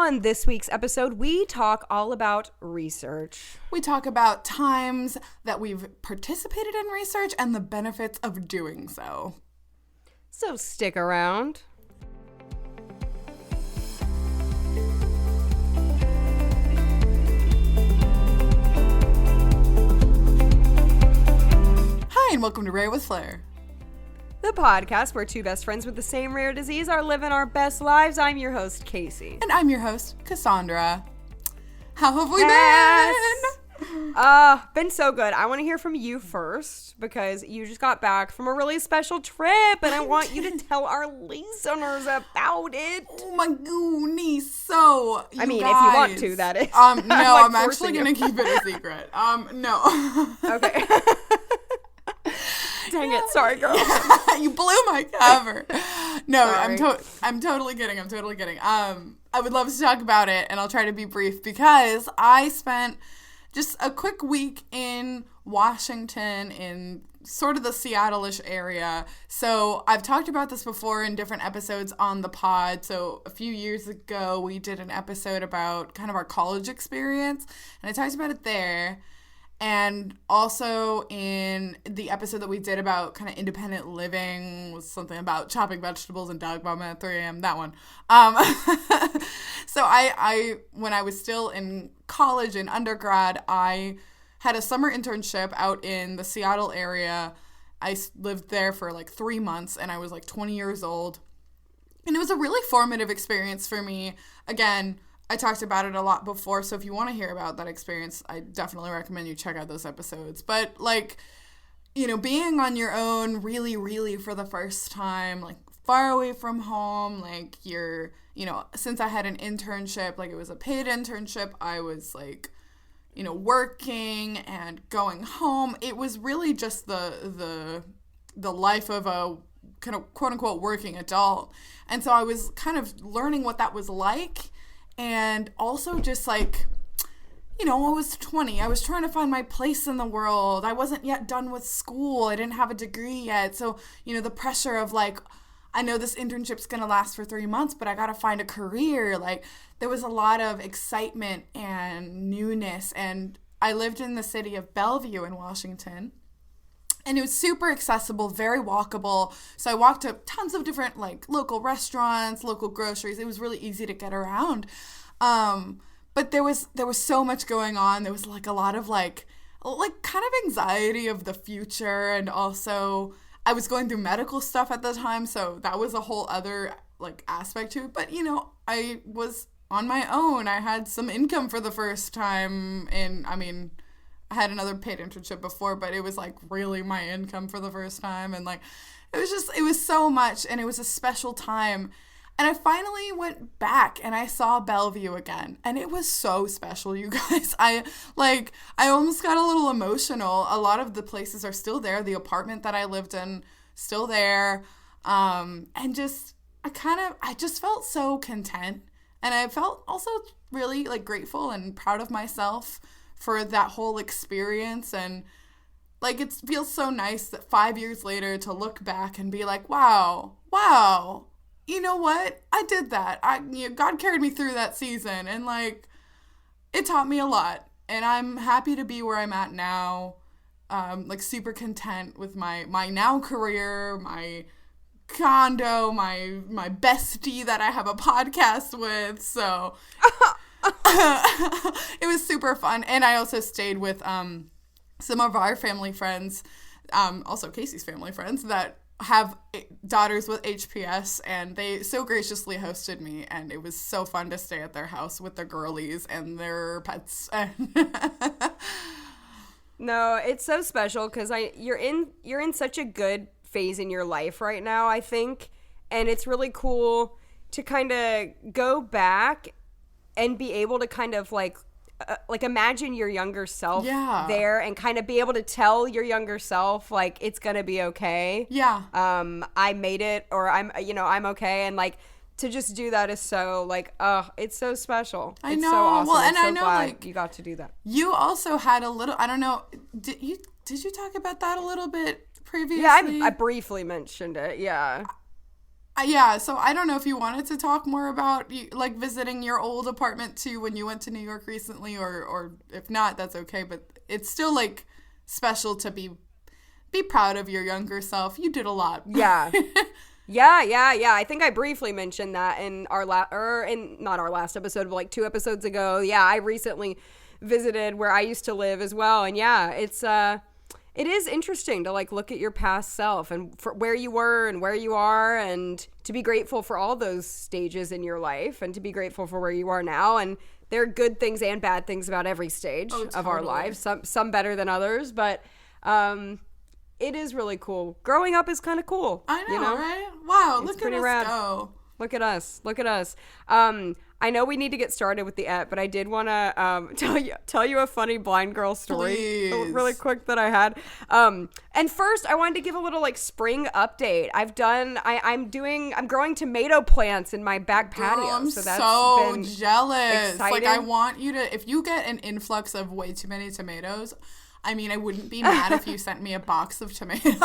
on this week's episode, we talk all about research. We talk about times that we've participated in research and the benefits of doing so. So stick around. Hi, and welcome to Rare with Flair, The podcast where two best friends with the same rare disease are living our best lives. I'm your host, Casey. and I'm your host, Cassandra. How have we Been so good. I want to hear from you first because you just got back from a really special trip and I want you to tell our listeners about it. Oh my goodness. So, I mean, guys, if you want to, that is. No, I'm actually forcing going to keep it a secret. No. Okay. Dang it. Sorry, girl. You blew my cover. No, Sorry. I'm totally kidding. I would love to talk about it, and I'll try to be brief because I spent just a quick week in Washington in sort of the Seattle-ish area. So I've talked about this before in different episodes on the pod. So a few years ago, we did an episode about kind of our college experience, and I talked about it there. And also in the episode that we did about kind of independent living was something about chopping vegetables and dog vomit at 3 a.m. That one. So I when I was still in college and undergrad, I had a summer internship out in the Seattle area. I lived there for like 3 months and I was like 20 years old. And it was a really formative experience for me. Again, I talked about it a lot before, so if you want to hear about that experience, I definitely recommend you check out those episodes. But, like, you know, being on your own really, really for the first time, like, far away from home, like, since I had an internship, like, it was a paid internship, I was, like, you know, working and going home. It was really just the life of a kind of quote-unquote working adult. And so I was kind of learning what that was like. And also just like, you know, I was 20. I was trying to find my place in the world. I wasn't yet done with school. I didn't have a degree yet. So, you know, the pressure of like, I know this internship's going to last for 3 months, but I got to find a career. Like, there was a lot of excitement and newness. And I lived in the city of Bellevue in Washington. And it was super accessible, very walkable. So I walked to tons of different like local restaurants, local groceries. It was really easy to get around. But there was so much going on. There was like a lot of like kind of anxiety of the future. And also I was going through medical stuff at the time. So that was a whole other like aspect to it. But, you know, I was on my own. I had some income for the first time. And I had another paid internship before, but it was like really my income for the first time. And like, it was so much and it was a special time. And I finally went back and I saw Bellevue again. And it was so special, you guys. I almost got a little emotional. A lot of the places are still there. The apartment that I lived in, still there. And just, I just felt so content. And I felt also really like grateful and proud of myself for that whole experience. And like it feels so nice that 5 years later to look back and be like, wow, you know what, I did that. God carried me through that season and like it taught me a lot, and I'm happy to be where I'm at now. Like super content with my now career, my condo, my bestie that I have a podcast with. So it was super fun. And I also stayed with some of our family friends, also Casey's family friends, that have daughters with HPS, and they so graciously hosted me, and it was so fun to stay at their house with their girlies and their pets. No, it's so special because you're in such a good phase in your life right now, I think, and it's really cool to kind of go back and be able to kind of like imagine your younger self there and kind of be able to tell your younger self like it's gonna be okay. I made it, or I'm okay, and like to just do that is so like it's so special. It's so awesome. Well, and I know like you got to do that. You also had a little, I don't know, did you talk about that a little bit previously? Yeah, I briefly mentioned it. Yeah. Yeah, so I don't know if you wanted to talk more about like visiting your old apartment too when you went to New York recently, or if not, that's okay. But it's still like special to be proud of your younger self. You did a lot. Yeah. Yeah. I think I briefly mentioned that in not our last episode, but like 2 episodes ago. Yeah, I recently visited where I used to live as well. And yeah, it is interesting to like look at your past self and for where you were and where you are, and to be grateful for all those stages in your life, and to be grateful for where you are now. And there are good things and bad things about every stage of our lives, some better than others, but it is really cool. Growing up is kind of cool. I know, right? Wow, It's look at pretty us rad. go. Look at us. I know we need to get started with the but I did want to tell you a funny blind girl story. Please. Really quick that I had. And first I wanted to give a little like spring update. I'm growing tomato plants in my back patio. Girl, I'm so that's so been jealous. Like, exciting. I want you to, if you get an influx of way too many tomatoes, I mean, I wouldn't be mad if you sent me a box of tomatoes.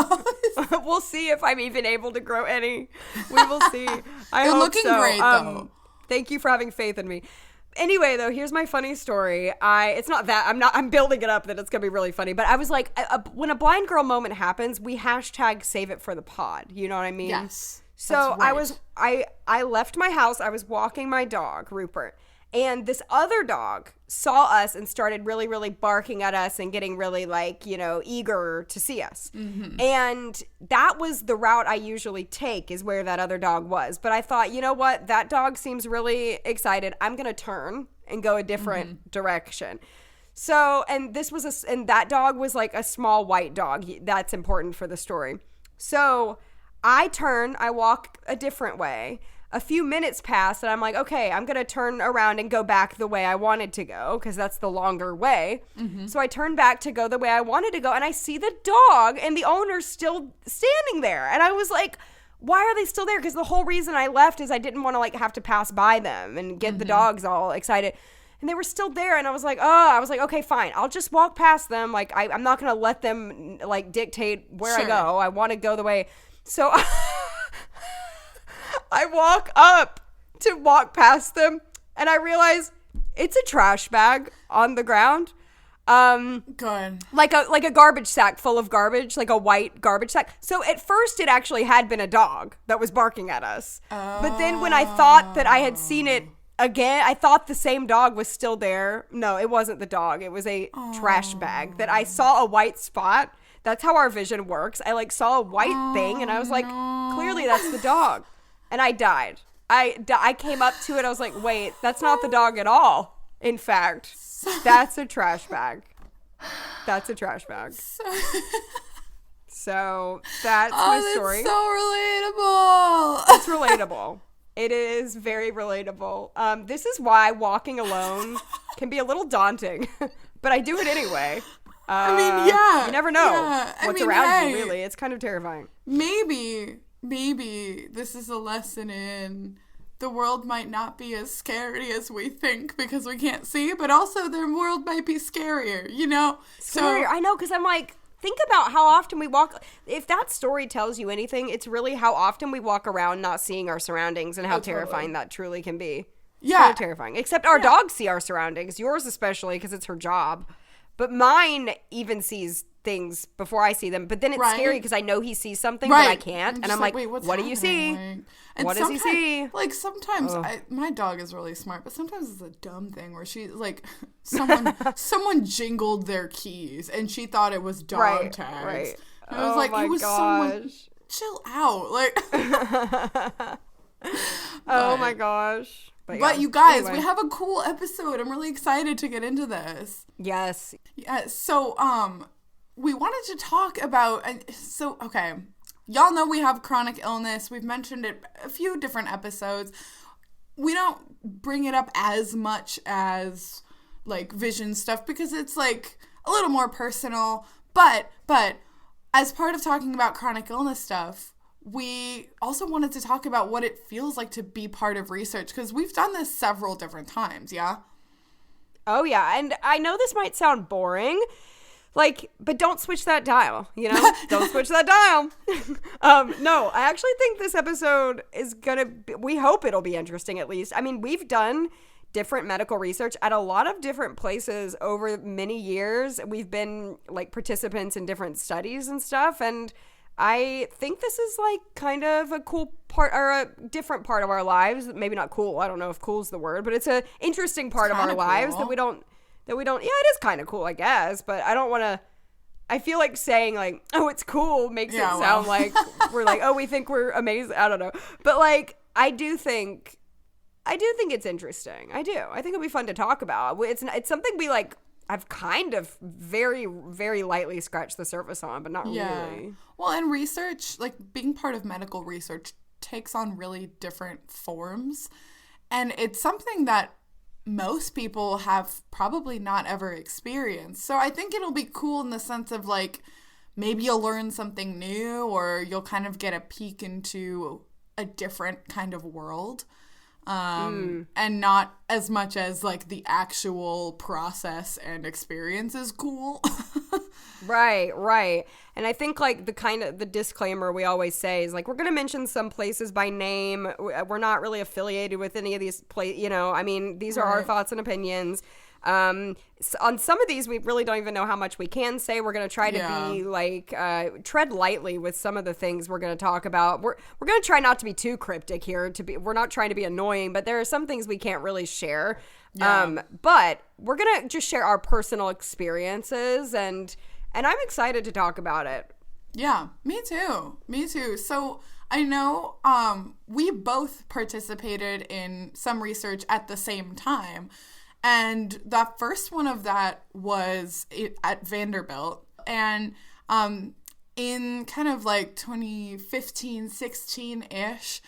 We'll see if I'm even able to grow any. We will see. I They're hope looking so. great, though. Thank you for having faith in me. Anyway, though, here's my funny story. I'm building it up that it's going to be really funny. But I was like, when a blind girl moment happens, we hashtag save it for the pod. You know what I mean? Yes. So that's right. I left my house. I was walking my dog, Rupert. And this other dog saw us and started really, really barking at us and getting really like, eager to see us. Mm-hmm. And that was the route I usually take, is where that other dog was. But I thought, you know what? That dog seems really excited. I'm going to turn and go a different direction. So, and that dog was like a small white dog. That's important for the story. So I walk a different way. A few minutes pass and I'm like, okay, I'm going to turn around and go back the way I wanted to go, because that's the longer way. Mm-hmm. So I turn back to go the way I wanted to go, and I see the dog and the owner's still standing there. And I was like, why are they still there? Because the whole reason I left is I didn't want to like have to pass by them and get the dogs all excited. And they were still there, and I was like, okay, fine. I'll just walk past them. Like, I'm not going to let them like dictate where I go. I want to go the way. So I walk up to walk past them, and I realize it's a trash bag on the ground. Good. Like a garbage sack full of garbage, like a white garbage sack. So at first it actually had been a dog that was barking at us. But then when I thought that I had seen it again, I thought the same dog was still there. No, it wasn't the dog. It was a trash bag that I saw a white spot. That's how our vision works. I like saw a white thing, and I was like, clearly that's the dog. And I died. I came up to it. I was like, wait, that's not the dog at all. In fact, that's a trash bag. That's a trash bag. So that's my story. That's so relatable. It's relatable. It is very relatable. This is why walking alone can be a little daunting, but I do it anyway. I mean, yeah. You never know what's around you, hey, really. It's kind of terrifying. Maybe this is a lesson in the world might not be as scary as we think because we can't see, but also the world might be scarier, Scarier. So I know, because I'm like, think about how often we walk. If that story tells you anything, it's really how often we walk around not seeing our surroundings and how terrifying that truly can be. Yeah. Kind of terrifying. Except our dogs see our surroundings. Yours especially, because it's her job. But mine even sees things before I see them. But then it's scary because I know he sees something, but I can't. And I'm like, wait, what do you see? What does he see? Like, sometimes my dog is really smart, but sometimes it's a dumb thing where she, like, someone jingled their keys and she thought it was dog tags. Right. And I was like, it was someone, chill out. Like, oh my gosh. But you guys, we have a cool episode. I'm really excited to get into this. Yes. Yeah. So, we wanted to talk about, okay, y'all know we have chronic illness. We've mentioned it a few different episodes. We don't bring it up as much as like vision stuff because it's like a little more personal. But as part of talking about chronic illness stuff, we also wanted to talk about what it feels like to be part of research, because we've done this several different times, yeah? Oh, yeah. And I know this might sound boring. Like, but don't switch that dial, you know? Don't switch that dial. No, I actually think this episode is we hope it'll be interesting at least. I mean, we've done different medical research at a lot of different places over many years. We've been like participants in different studies and stuff. And I think this is like kind of a cool part or a different part of our lives. Maybe not cool. I don't know if cool's the word, but it's an interesting part of our lives that we don't, yeah, it is kind of cool, I guess, but I don't want to, I feel like saying like, oh, it's cool makes it sound like we're like, oh, we think we're amazing. I don't know. But like, I do think it's interesting. I do. I think it'll be fun to talk about. It's something we like, I've kind of very, very lightly scratched the surface on, but not really. Well, and research, like being part of medical research takes on really different forms. And it's something that most people have probably not ever experienced. So I think it'll be cool in the sense of like, maybe you'll learn something new or you'll kind of get a peek into a different kind of world. And not as much as like the actual process and experience is cool. Right. And I think like the disclaimer we always say is like, we're going to mention some places by name. We're not really affiliated with any of these places, you know, I mean, these are our thoughts and opinions. On some of these, we really don't even know how much we can say. We're going to try to be like, tread lightly with some of the things we're going to talk about. We're going to try not to be too cryptic here. We're not trying to be annoying, but there are some things we can't really share. But we're going to just share our personal experiences and I'm excited to talk about it. Yeah, me too. So I know we both participated in some research at the same time. And the first one of that was at Vanderbilt. And in kind of like 2015, 16-ish,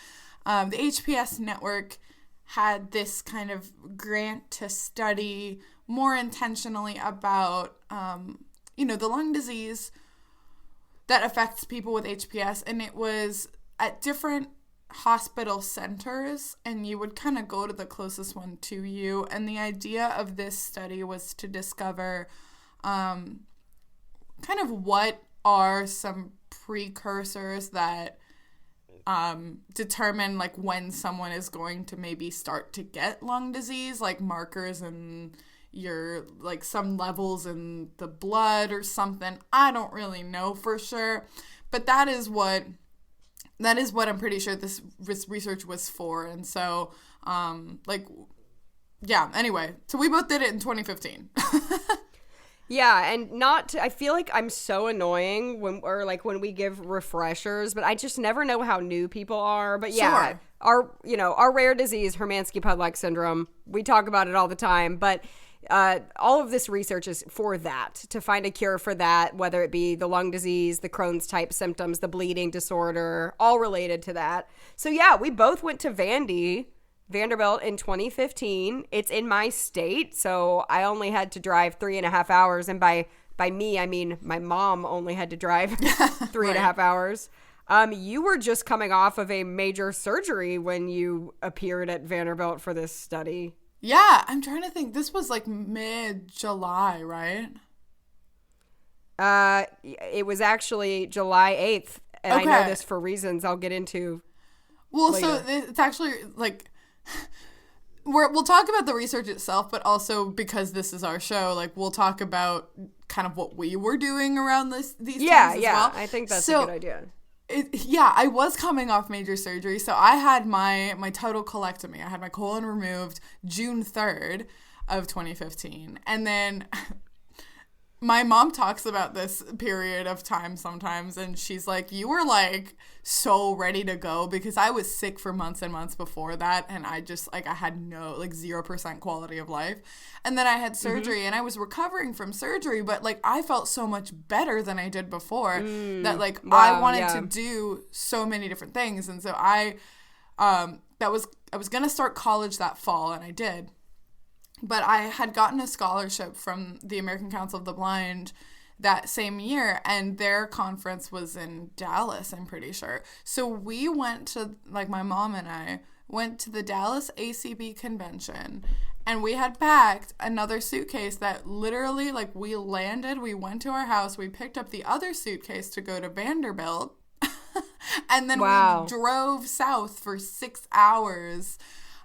the HPS network had this kind of grant to study more intentionally about, the lung disease that affects people with HPS. And it was at different hospital centers, and you would kind of go to the closest one to you. And the idea of this study was to discover kind of what are some precursors that determine like when someone is going to maybe start to get lung disease, like markers and your like some levels in the blood or something. I don't really know for sure, but that is what I'm pretty sure this research was for. And so, anyway. So we both did it in 2015. Yeah, and I feel like I'm so annoying when we give refreshers, but I just never know how new people are. But yeah, sure. Our rare disease, Hermansky-Pudlak syndrome, we talk about it all the time, but all of this research is for that, to find a cure for that, whether it be the lung disease, the Crohn's type symptoms, the bleeding disorder, all related to that. So yeah, we both went to Vanderbilt in 2015. It's in my state, so I only had to drive 3.5 hours. And by me, I mean my mom only had to drive 3.5 hours. You were just coming off of a major surgery when you appeared at Vanderbilt for this study. Yeah, I'm trying to think. This was like mid-July, right? It was actually July 8th, and okay. I know this for reasons I'll get into later. So it's actually like we'll talk about the research itself, but also because this is our show, like we'll talk about kind of what we were doing around these times as well. I think that's a good idea. I was coming off major surgery. So I had my total colectomy. I had my colon removed June 3rd of 2015. And then my mom talks about this period of time sometimes, and she's like, you were like so ready to go, because I was sick for months and months before that, and I just like I had no 0% quality of life. And then I had surgery, and I was recovering from surgery, but like I felt so much better than I did before that like I wanted to do so many different things. And so I was gonna start college that fall, and I did. But I had gotten a scholarship from the American Council of the Blind that same year, and their conference was in Dallas, I'm pretty sure. So we went to, like my mom and I went to the Dallas ACB convention, and we had packed another suitcase that literally, like, we landed, we went to our house, we picked up the other suitcase to go to Vanderbilt, and then we drove south for 6 hours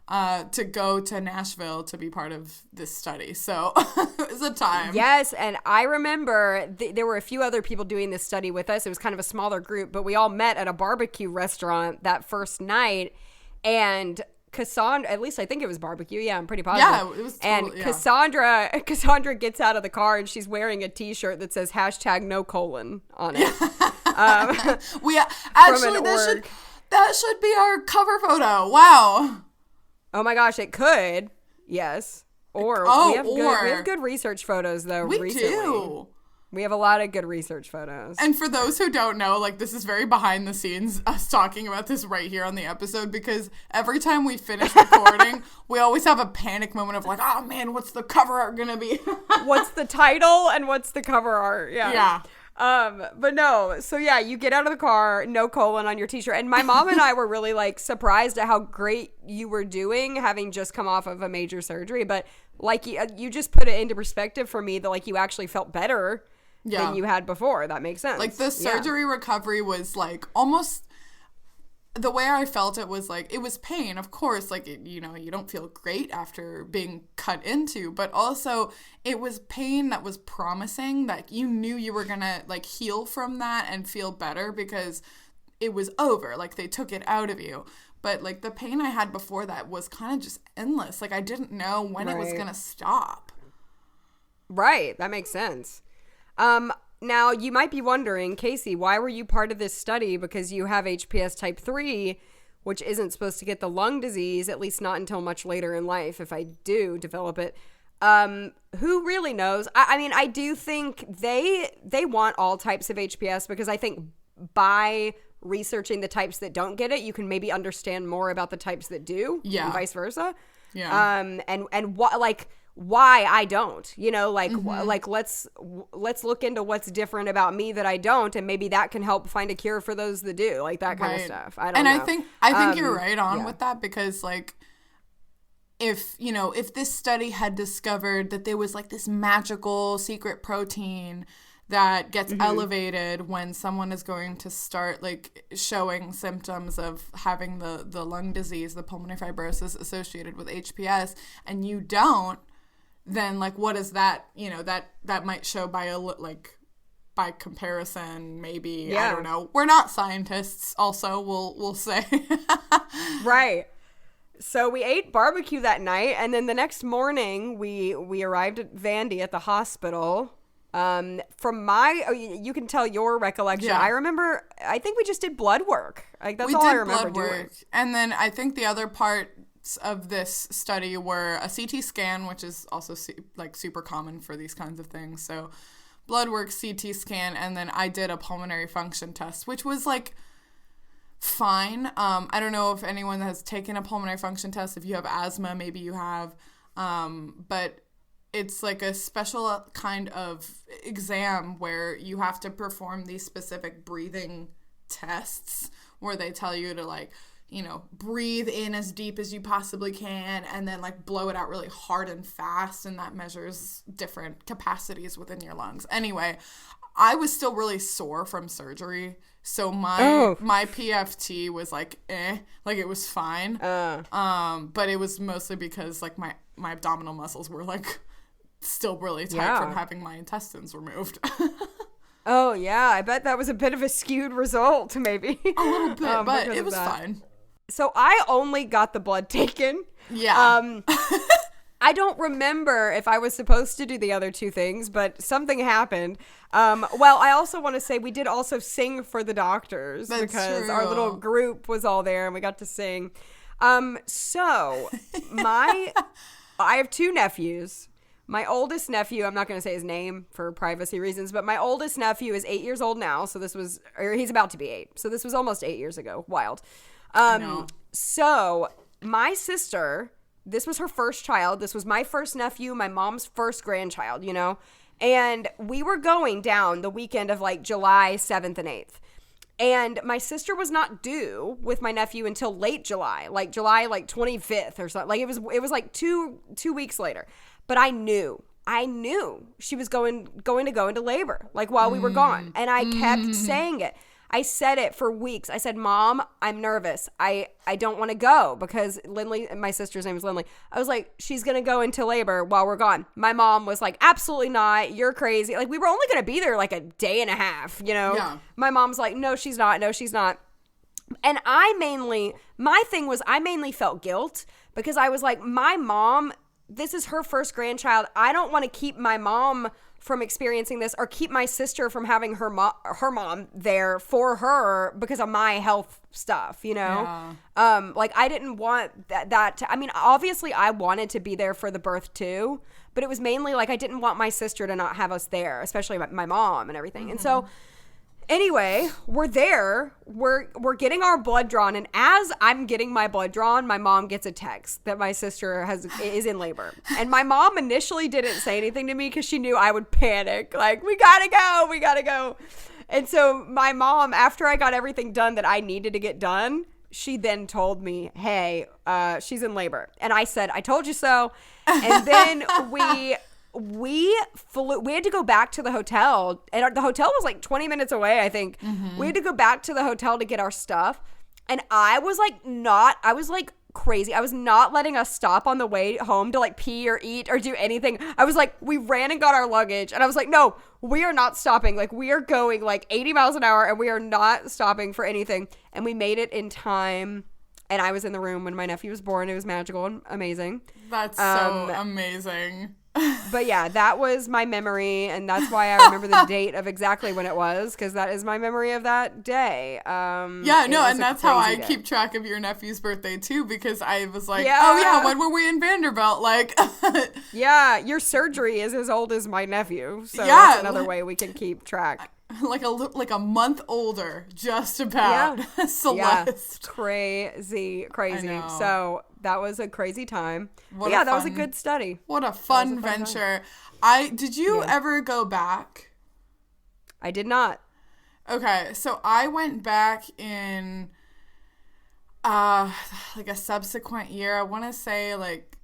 to go to Nashville to be part of this study. So it was a time. Yes, and I remember there were a few other people doing this study with us. It was kind of a smaller group, but we all met at a barbecue restaurant that first night. And Cassandra, at least I think it was barbecue. Yeah, I'm pretty positive. Yeah, it was totally, and Cassandra gets out of the car and she's wearing a T-shirt that says #NoColon on it. We actually that should be our cover photo. Wow. Oh my gosh, it could. Yes. Or we have good research photos though. We recently. do. We have a lot of good research photos. And for those who don't know, like, this is very behind the scenes, us talking about this right here on the episode, because every time we finish recording, we always have a panic moment of like, oh man, what's the cover art gonna be? What's the title and what's the cover art? Yeah. But no, so yeah, you get out of the car, NoColon on your T-shirt. And my mom and I were really like surprised at how great you were doing, having just come off of a major surgery. But like you just put it into perspective for me that like you actually felt better than you had before. That makes sense. Like the surgery recovery was like almost the way I felt it was like, it was pain, of course, like, you know, you don't feel great after being cut into, but also it was pain that was promising, that you knew you were gonna like heal from that and feel better because it was over, like they took it out of you. But like the pain I had before that was kind of just endless. Like I didn't know when it was gonna stop. Right, that makes sense. Now, you might be wondering, Casey, why were you part of this study? Because you have HPS type 3, which isn't supposed to get the lung disease, at least not until much later in life, if I do develop it. Who really knows? I mean, I do think they want all types of HPS, because I think by researching the types that don't get it, you can maybe understand more about the types that do, and vice versa. Yeah. And what, like, why I don't, you know, like, like let's look into what's different about me that I don't, and maybe that can help find a cure for those that do, like that kind of stuff. I don't know. And I think you're right on with that, because like, if this study had discovered that there was like this magical secret protein that gets elevated when someone is going to start like showing symptoms of having the lung disease, the pulmonary fibrosis associated with HPS, and you don't, then like what is that, that might show by comparison, maybe. I don't know, we're not scientists, also we'll say. Right. So we ate barbecue that night, and then the next morning we arrived at Vandy at the hospital. From you can tell your recollection. I remember, I think we just did blood work. Like that's all I remember doing. And then I think the other parts of this study were a CT scan, which is also like super common for these kinds of things. So blood work, CT scan, and then I did a pulmonary function test, which was like fine. I don't know if anyone has taken a pulmonary function test. If you have asthma, maybe you have. But it's like a special kind of exam where you have to perform these specific breathing tests where they tell you to like, breathe in as deep as you possibly can and then like blow it out really hard and fast, and that measures different capacities within your lungs. Anyway, I was still really sore from surgery, so my PFT was like like it was fine. But it was mostly because like my abdominal muscles were like still really tight from having my intestines removed. Oh yeah, I bet that was a bit of a skewed result, maybe. A little bit, but it was fine. So I only got the blood taken. Yeah. I don't remember if I was supposed to do the other two things, but something happened. Well, I also want to say we did also sing for the doctors. That's because true. Our little group was all there and we got to sing. So I have two nephews. My oldest nephew, I'm not going to say his name for privacy reasons, but my oldest nephew is 8 years old now. So he's about to be 8. So this was almost 8 years ago. Wild. So my sister, this was her first child. This was my first nephew, my mom's first grandchild, and we were going down the weekend of like July 7th and 8th. And my sister was not due with my nephew until late July, like July 25th or something. Like it was like two weeks later. But I knew she was going to go into labor, like while we were gone. And I kept saying it. I said it for weeks. I said, Mom, I'm nervous. I don't want to go because Lindley, my sister's name is Lindley. I was like, she's going to go into labor while we're gone. My mom was like, absolutely not. You're crazy. Like, we were only going to be there like a day and a half, you know? Yeah. My mom's like, no, she's not. No, she's not. And my thing was I mainly felt guilt because I was like, my mom, this is her first grandchild. I don't want to keep my mom from experiencing this or keep my sister from having her mom there for her because of my health stuff, you know? Yeah. Like I didn't want that to, I mean, obviously I wanted to be there for the birth too, but it was mainly like I didn't want my sister to not have us there, especially my mom and everything. Mm-hmm. And so anyway, we're there, we're getting our blood drawn, and as I'm getting my blood drawn, my mom gets a text that my sister is in labor. And my mom initially didn't say anything to me because she knew I would panic, like, we gotta go. And so my mom, after I got everything done that I needed to get done, she then told me, hey, she's in labor. And I said, I told you so. And then we had to go back to the hotel, and the hotel was like 20 minutes away, I think. Mm-hmm. We had to go back to the hotel to get our stuff. And I was like crazy. I was not letting us stop on the way home to like pee or eat or do anything. I was like, we ran and got our luggage, and I was like, no, we are not stopping. Like, we are going like 80 miles an hour and we are not stopping for anything. And we made it in time. And I was in the room when my nephew was born. It was magical and amazing. That's so amazing. But yeah, that was my memory, and that's why I remember the date of exactly when it was, because that is my memory of that day. And that's how I keep track of your nephew's birthday too, because I was like, oh yeah, when were we in Vanderbilt? Like, yeah, your surgery is as old as my nephew, so that's another way we can keep track. Like a month older, just about. Yeah. Celeste. Yeah. Crazy. So that was a crazy time. That was a good study. What a fun venture. Did you ever go back? I did not. Okay, so I went back in like a subsequent year. I want to say like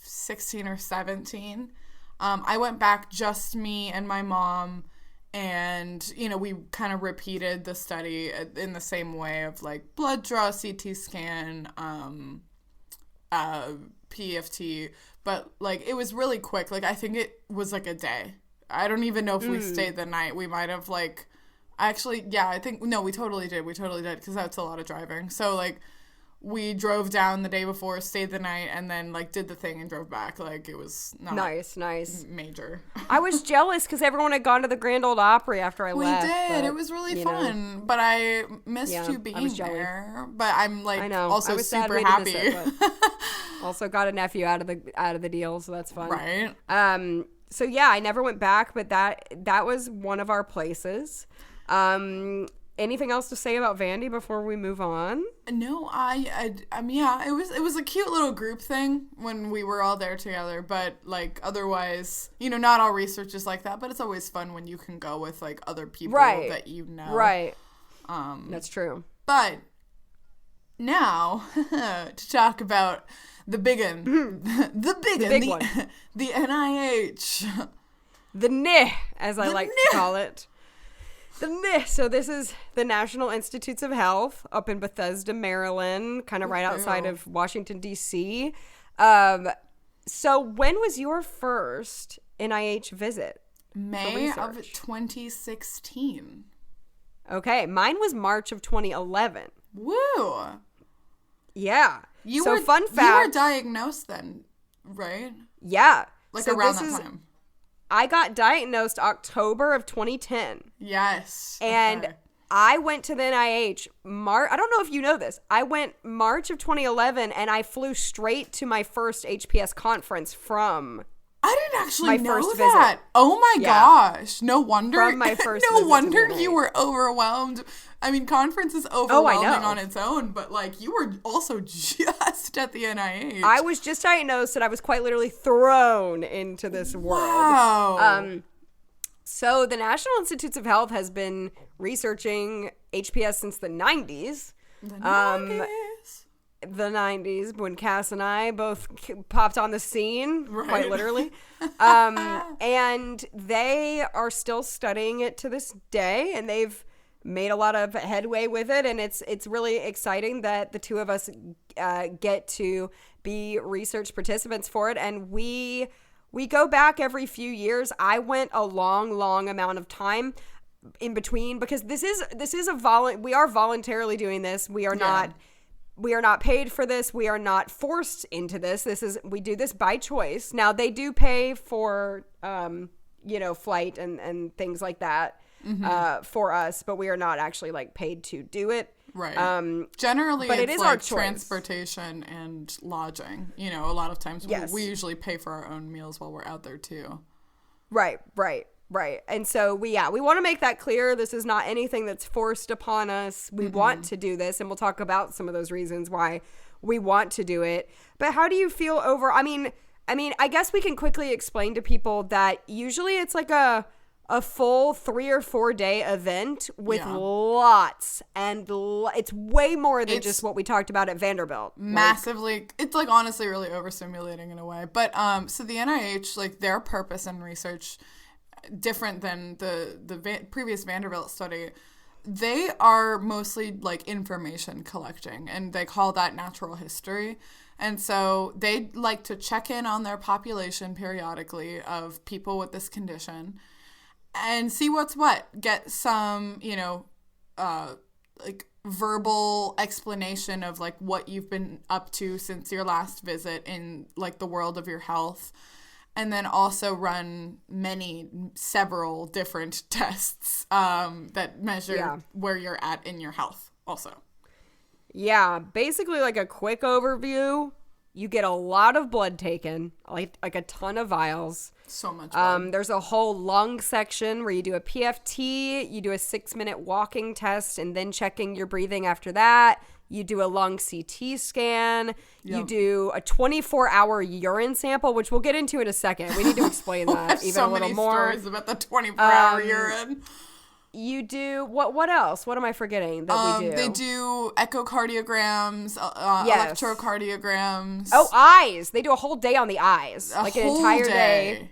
16 or 17. I went back, just me and my mom. And, you know, we kind of repeated the study in the same way of, like, blood draw, CT scan, PFT. But, like, it was really quick. Like, I think it was, like, a day. I don't even know if we stayed the night. We might have, like, actually, I think, no, we totally did. Because that's a lot of driving. So, like, we drove down the day before, stayed the night, and then, like, did the thing and drove back. Like, it was not nice. Major. I was jealous because everyone had gone to the Grand Ole Opry after I left. We did. It was really fun. Know. But I missed you being there. But I'm, like, also super happy. Also got a nephew out of the deal, so that's fun. Right. So, yeah, I never went back, but that was one of our places. Anything else to say about Vandy before we move on? No, it was a cute little group thing when we were all there together, but like otherwise, you know, not all research is like that, but it's always fun when you can go with like other people that you know. Right. That's true. But now to talk about the big one. the big one. The NIH. The NIH, as I like to call it. So this is the National Institutes of Health up in Bethesda, Maryland, kind of right outside of Washington, D.C. So when was your first NIH visit? May of 2016. Okay, mine was March of 2011. Woo! Yeah. Fun fact. You were diagnosed then, right? Yeah. Like around that time. I got diagnosed October of 2010. Yes. And I went to the NIH, I don't know if you know this. I went March of 2011, and I flew straight to my first HPS conference from I didn't actually know that. Visit. Oh my gosh. No wonder. From my first No wonder you were overwhelmed. I mean, conference is overwhelming on its own, but like you were also just at the NIH. I was just diagnosed and I was quite literally thrown into this world. Wow. So the National Institutes of Health has been researching HPS since the 90s. The 90s. The 90s, when Cass and I both popped on the scene, Right. quite literally. And they are still studying it to this day, and they've made a lot of headway with it, and it's really exciting that the two of us get to be research participants for it, and we go back every few years. I went a long amount of time in between, because this is we are voluntarily doing this. We are not paid for this. We are not forced into this. We do this by choice. Now, they do pay for, flight and things like that for us, but we are not actually like paid to do it. Right. Generally, but it's it is like our choice. Transportation and lodging. You know, a lot of times Yes. we usually pay for our own meals while we're out there too. Right. And so we want to make that clear. This is not anything that's forced upon us. We want to do this, and we'll talk about some of those reasons why we want to do it. But how do you feel I mean, I guess we can quickly explain to people that usually it's like a full 3 or 4 day event with lots, and it's way more than just what we talked about at Vanderbilt. Massively. It's like honestly really overstimulating in a way. But so the NIH, like their purpose in research, different than the previous Vanderbilt study, they are mostly like information collecting, and they call that natural history. And so they like to check in on their population periodically of people with this condition and see what's what. Get some, like verbal explanation of like what you've been up to since your last visit in like the world of your health. And then also run several different tests that measure where you're at in your health also. Yeah, basically like a quick overview. You get a lot of blood taken, like a ton of vials. So much blood. There's a whole lung section where you do a PFT, you do a 6-minute walking test, and then checking your breathing after that. You do a lung CT scan. Yep. You do a 24-hour urine sample, which we'll get into in a second. We need to explain that even a little more. So many stories about the 24-hour urine. You do what else? What am I forgetting that we do? They do echocardiograms, electrocardiograms. Oh, eyes. They do a whole day on the eyes. An entire day.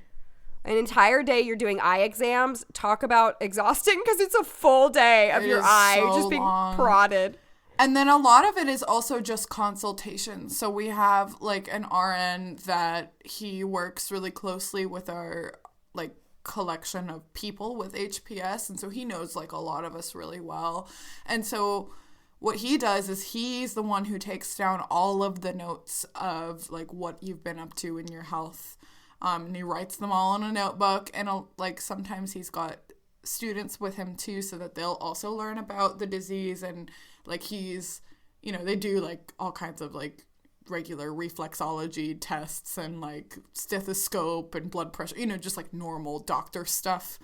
An entire day you're doing eye exams. Talk about exhausting, because it's a full day of your eye just being prodded. And then a lot of it is also just consultations. So we have like an RN that he works really closely with our like collection of people with HPS. And so he knows like a lot of us really well. And so what he does is he's the one who takes down all of the notes of like what you've been up to in your health. And he writes them all in a notebook. And like sometimes he's got students with him too, so that they'll also learn about the disease. And like he's, they do like all kinds of like regular reflexology tests and like stethoscope and blood pressure, just like normal doctor stuff.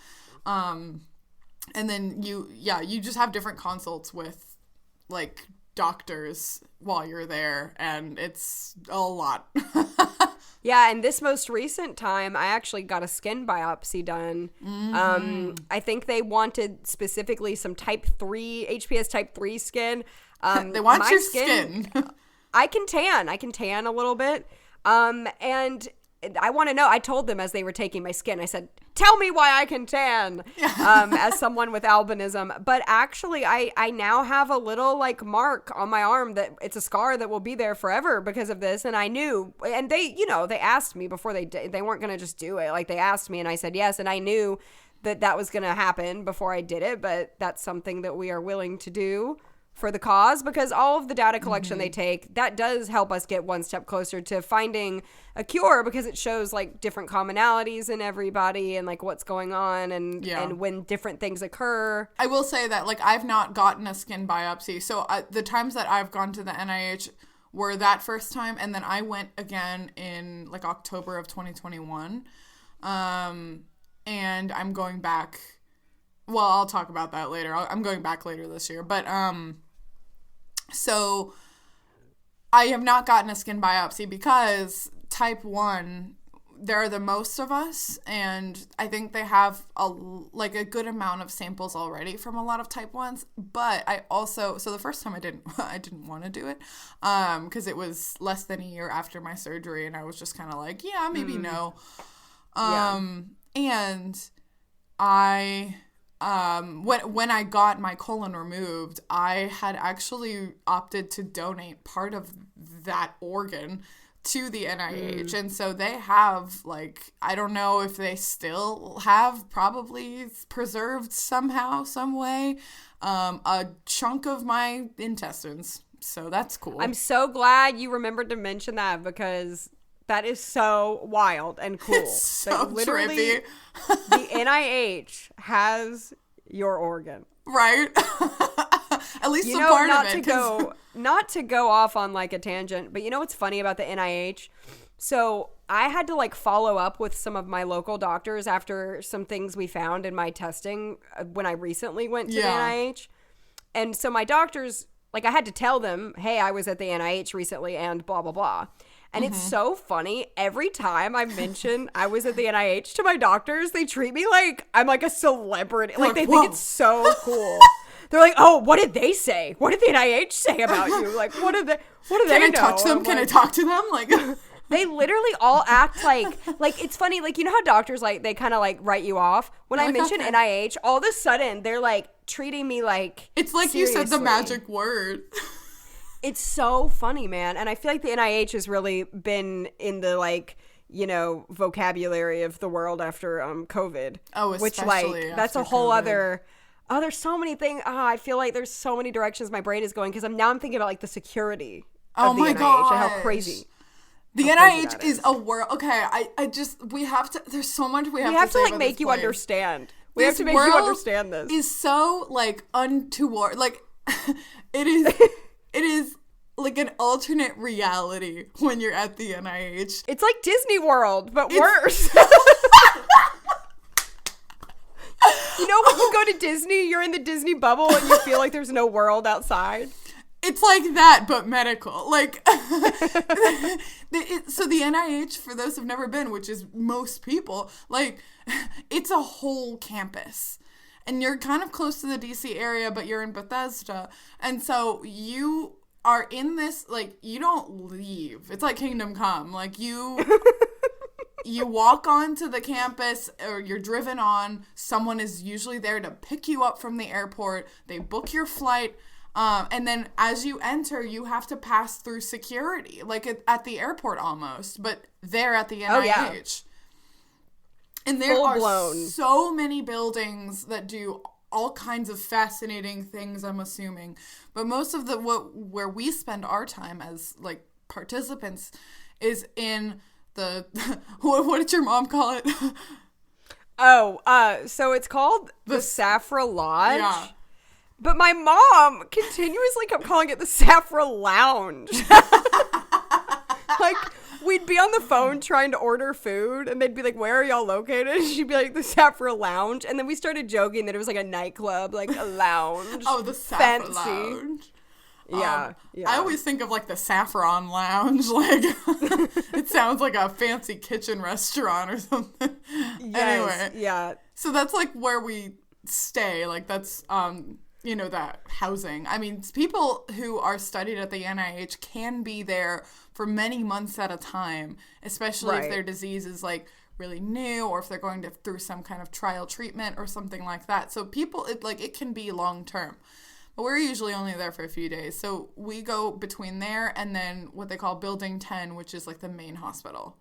And then you just have different consults with like doctors while you're there, and it's a lot. Yeah, and this most recent time, I actually got a skin biopsy done. I think they wanted specifically some HPS type 3 skin. They want your skin. I can tan a little bit. And I want to know, I told them as they were taking my skin, I said, tell me why I can tan, as someone with albinism. But actually, I now have a little like mark on my arm that it's a scar that will be there forever because of this. And I knew, and they asked me before they weren't going to just do it. Like they asked me and I said yes. And I knew that was going to happen before I did it. But that's something that we are willing to do for the cause, because all of the data collection they take, that does help us get one step closer to finding a cure, because it shows like different commonalities in everybody and like what's going on and when different things occur. I will say that like I've not gotten a skin biopsy. So the times that I've gone to the NIH were that first time, and then I went again in like October of 2021. And I'm going back. Well, I'll talk about that later. I'm going back later this year. But so I have not gotten a skin biopsy because type 1, there are the most of us, and I think they have a good amount of samples already from a lot of type 1s. But I also, so the first time I didn't want to do it, because it was less than a year after my surgery, and I was just kind of like, yeah, maybe no. And I, when I got my colon removed, I had actually opted to donate part of that organ to the NIH. And so they have, like, I don't know if they still have, probably preserved somehow, some way, a chunk of my intestines. So that's cool. I'm so glad you remembered to mention that, because that is so wild and cool. It's so literally, trippy. The NIH has your organ. Right? At least a part of it. Not to go off on like a tangent, but you know what's funny about the NIH? So I had to like follow up with some of my local doctors after some things we found in my testing when I recently went to the NIH. And so my doctors, like, I had to tell them, hey, I was at the NIH recently and blah, blah, blah. And it's so funny. Every time I mention I was at the NIH to my doctors, they treat me like I'm like a celebrity. Like, they think it's so cool. They're like, oh, what did they say? What did the NIH say about you? Like, what do they know? Can I touch them? Can I talk to them? Like, they literally all act like it's funny. Like, you know how doctors, like, they kind of like write you off? When I mention NIH, all of a sudden they're like treating me like, it's like seriously. You said the magic word. It's so funny, man. And I feel like the NIH has really been in the, like, you know, vocabulary of the world after COVID. Oh, especially which, like, that's a whole other... Oh, there's so many things. Oh, I feel like there's so many directions my brain is going, because I'm thinking about, like, the security of the NIH and how crazy. The NIH is a world. Okay, I just, we have to, there's so much we have to like, make you understand. We have to make you understand this. Is so, like, untoward. Like, it is like an alternate reality when you're at the NIH. It's like Disney World, but worse. You know, when you go to Disney, you're in the Disney bubble and you feel like there's no world outside. It's like that, but medical. Like, so the NIH, for those who've never been, which is most people, like, it's a whole campus. And you're kind of close to the DC area, but you're in Bethesda. And so you are in this, like, you don't leave. It's like Kingdom Come. Like, you walk onto the campus, or you're driven on. Someone is usually there to pick you up from the airport. They book your flight. And then as you enter, you have to pass through security, like at the airport almost, but they're at the NIH. Oh, yeah. And there are so many buildings that do all kinds of fascinating things, I'm assuming. But most of where we spend our time as, like, participants is in the, what did your mom call it? So it's called the Safra Lodge. Yeah. But my mom continuously kept calling it the Safra Lounge. Like, we'd be on the phone trying to order food, and they'd be like, where are y'all located? And she'd be like, the Safra Lounge. And then we started joking that it was like a nightclub, like a lounge. Oh, the Safra Lounge. Yeah, I always think of, like, the Saffron Lounge. Like, it sounds like a fancy kitchen restaurant or something. Yes, anyway. Yeah. So that's, like, where we stay. Like, that's, you know, that housing. I mean, people who are studied at the NIH can be there for many months at a time, especially if their disease is, like, really new, or if they're going through some kind of trial treatment or something like that. So people, it can be long term. But we're usually only there for a few days. So we go between there and then what they call Building 10, which is, like, the main hospital.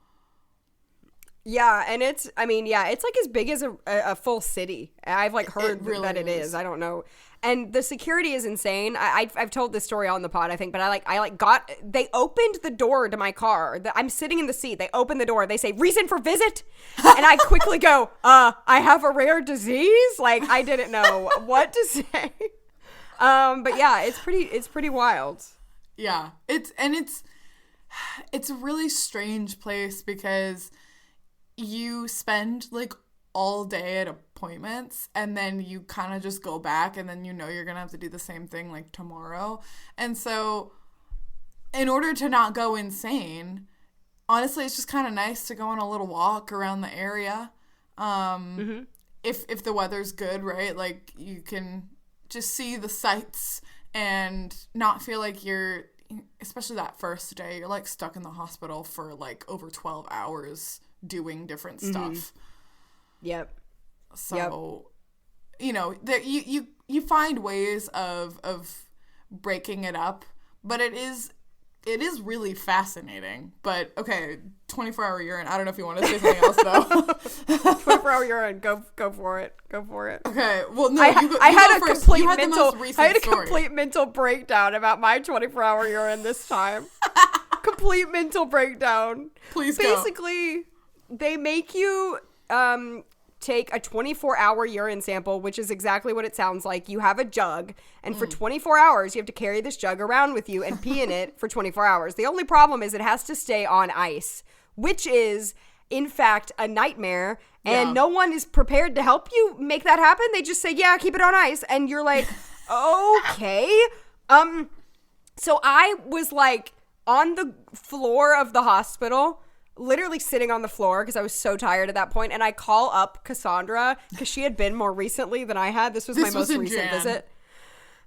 Yeah, and it's like as big as a full city. I've, like, heard that it is. I don't know. And the security is insane. I've told this story on the pod, I think, but they opened the door to my car. I'm sitting in the seat. They open the door. They say, reason for visit? And I quickly go, I have a rare disease? Like, I didn't know what to say. But yeah, it's pretty wild. Yeah. It's a really strange place because you spend, like, all day at appointments, and then you kind of just go back, and then you know you're gonna have to do the same thing, like, tomorrow. And so in order to not go insane, honestly, it's just kind of nice to go on a little walk around the area. If the weather's good, right? Like, you can just see the sights and not feel like you're, especially that first day, you're like stuck in the hospital for like over 12 hours doing different stuff. Yep. So, you know, you find ways of breaking it up, but it is really fascinating. But okay, 24-hour urine. I don't know if you want to say something else though. 24-hour urine. Go for it. Go for it. Okay. Well, no, I had a complete mental breakdown about my 24-hour urine this time. Complete mental breakdown. Please Basically, they make you take a 24-hour urine sample, which is exactly what it sounds like. You have a jug, and for 24 hours, you have to carry this jug around with you and pee in it for 24 hours. The only problem is it has to stay on ice, which is, in fact, a nightmare, and no one is prepared to help you make that happen. They just say, yeah, keep it on ice, and you're like, okay. So I was, like, on the floor of the hospital, literally sitting on the floor because I was so tired at that point, and I call up Cassandra because she had been more recently than I had. This was my most recent visit.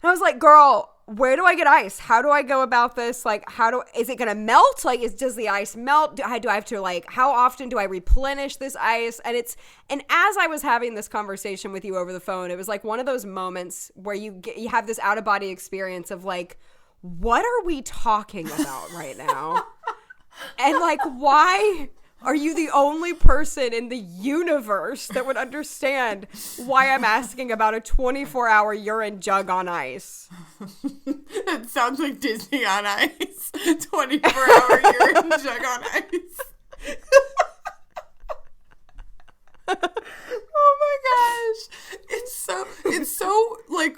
And I was like, girl, where do I get ice? How do I go about this? Like, is it going to melt? Like, does the ice melt? Do I have to, like, how often do I replenish this ice? And as I was having this conversation with you over the phone, it was like one of those moments where you have this out of body experience of like, what are we talking about right now? And, like, why are you the only person in the universe that would understand why I'm asking about a 24-hour urine jug on ice? That sounds like Disney on Ice. 24-hour urine jug on ice. Oh, my gosh. It's so, like...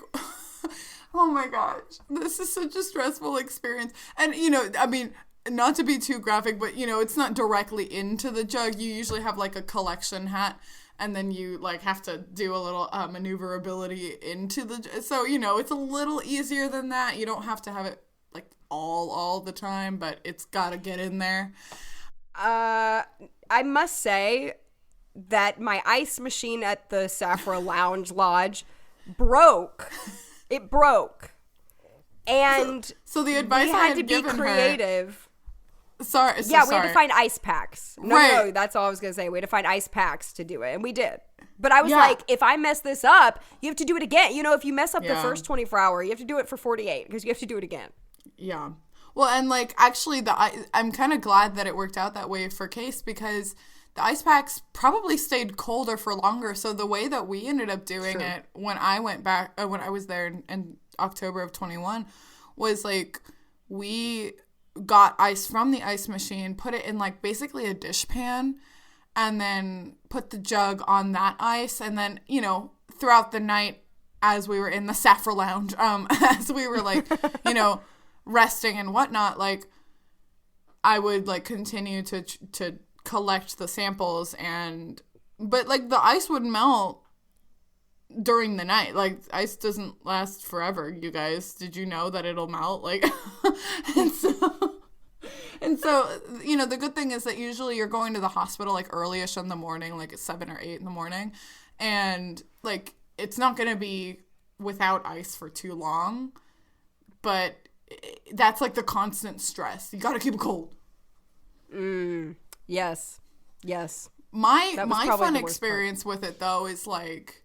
Oh, my gosh. This is such a stressful experience. And, you know, I mean... Not to be too graphic, but, you know, it's not directly into the jug. You usually have, like, a collection hat, and then you, like, have to do a little maneuverability into the... So, you know, it's a little easier than that. You don't have to have it, like, all the time, but it's got to get in there. I must say that my ice machine at the Safra Lounge Lodge broke. It broke. And so the advice we I had to be creative. We had to find ice packs. No, that's all I was going to say. We had to find ice packs to do it, and we did. But I was like, if I mess this up, you have to do it again. You know, if you mess up the first 24 hour, you have to do it for 48 because you have to do it again. Yeah. Well, and, like, actually, I'm kind of glad that it worked out that way for Case because the ice packs probably stayed colder for longer. So the way that we ended up doing it when I went back, when I was there in October of 21, was, like, we got ice from the ice machine, put it in, like, basically a dishpan, and then put the jug on that ice, and then, you know, throughout the night as we were in the Safra Lounge, as we were, like, you know, resting and whatnot, like, I would, like, continue to collect the samples, but, like, the ice would melt during the night. Like, ice doesn't last forever, you guys. Did you know that it'll melt? Like, and so, you know, the good thing is that usually you're going to the hospital, like, early-ish in the morning, like at 7 or 8 in the morning, and, like, it's not going to be without ice for too long, but that's, like, the constant stress. You got to keep it cold. Yes. My fun experience with it, though, is, like,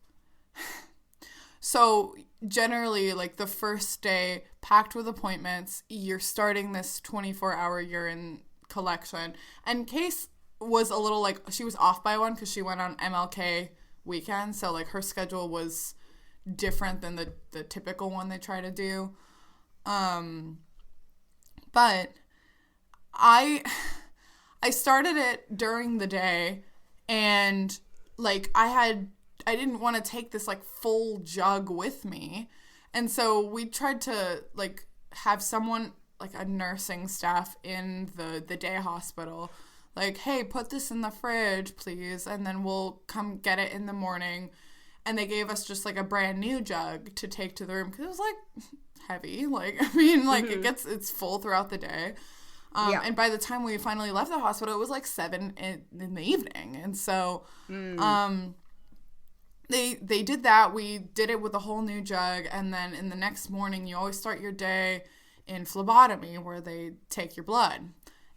so generally, like, the first day, packed with appointments, you're starting this 24-hour urine collection. And Case was a little, like, she was off by one because she went on MLK weekend. So, like, her schedule was different than the typical one they try to do. But I started it during the day, and, like, I didn't want to take this, like, full jug with me. And so we tried to, like, have someone, like, a nursing staff in the day hospital, like, hey, put this in the fridge, please, and then we'll come get it in the morning. And they gave us just, like, a brand new jug to take to the room because it was, like, heavy. Like, I mean, like, it's full throughout the day. And by the time we finally left the hospital, it was like 7 in the evening. And so they did that. We did it with a whole new jug. And then in the next morning, you always start your day in phlebotomy, where they take your blood.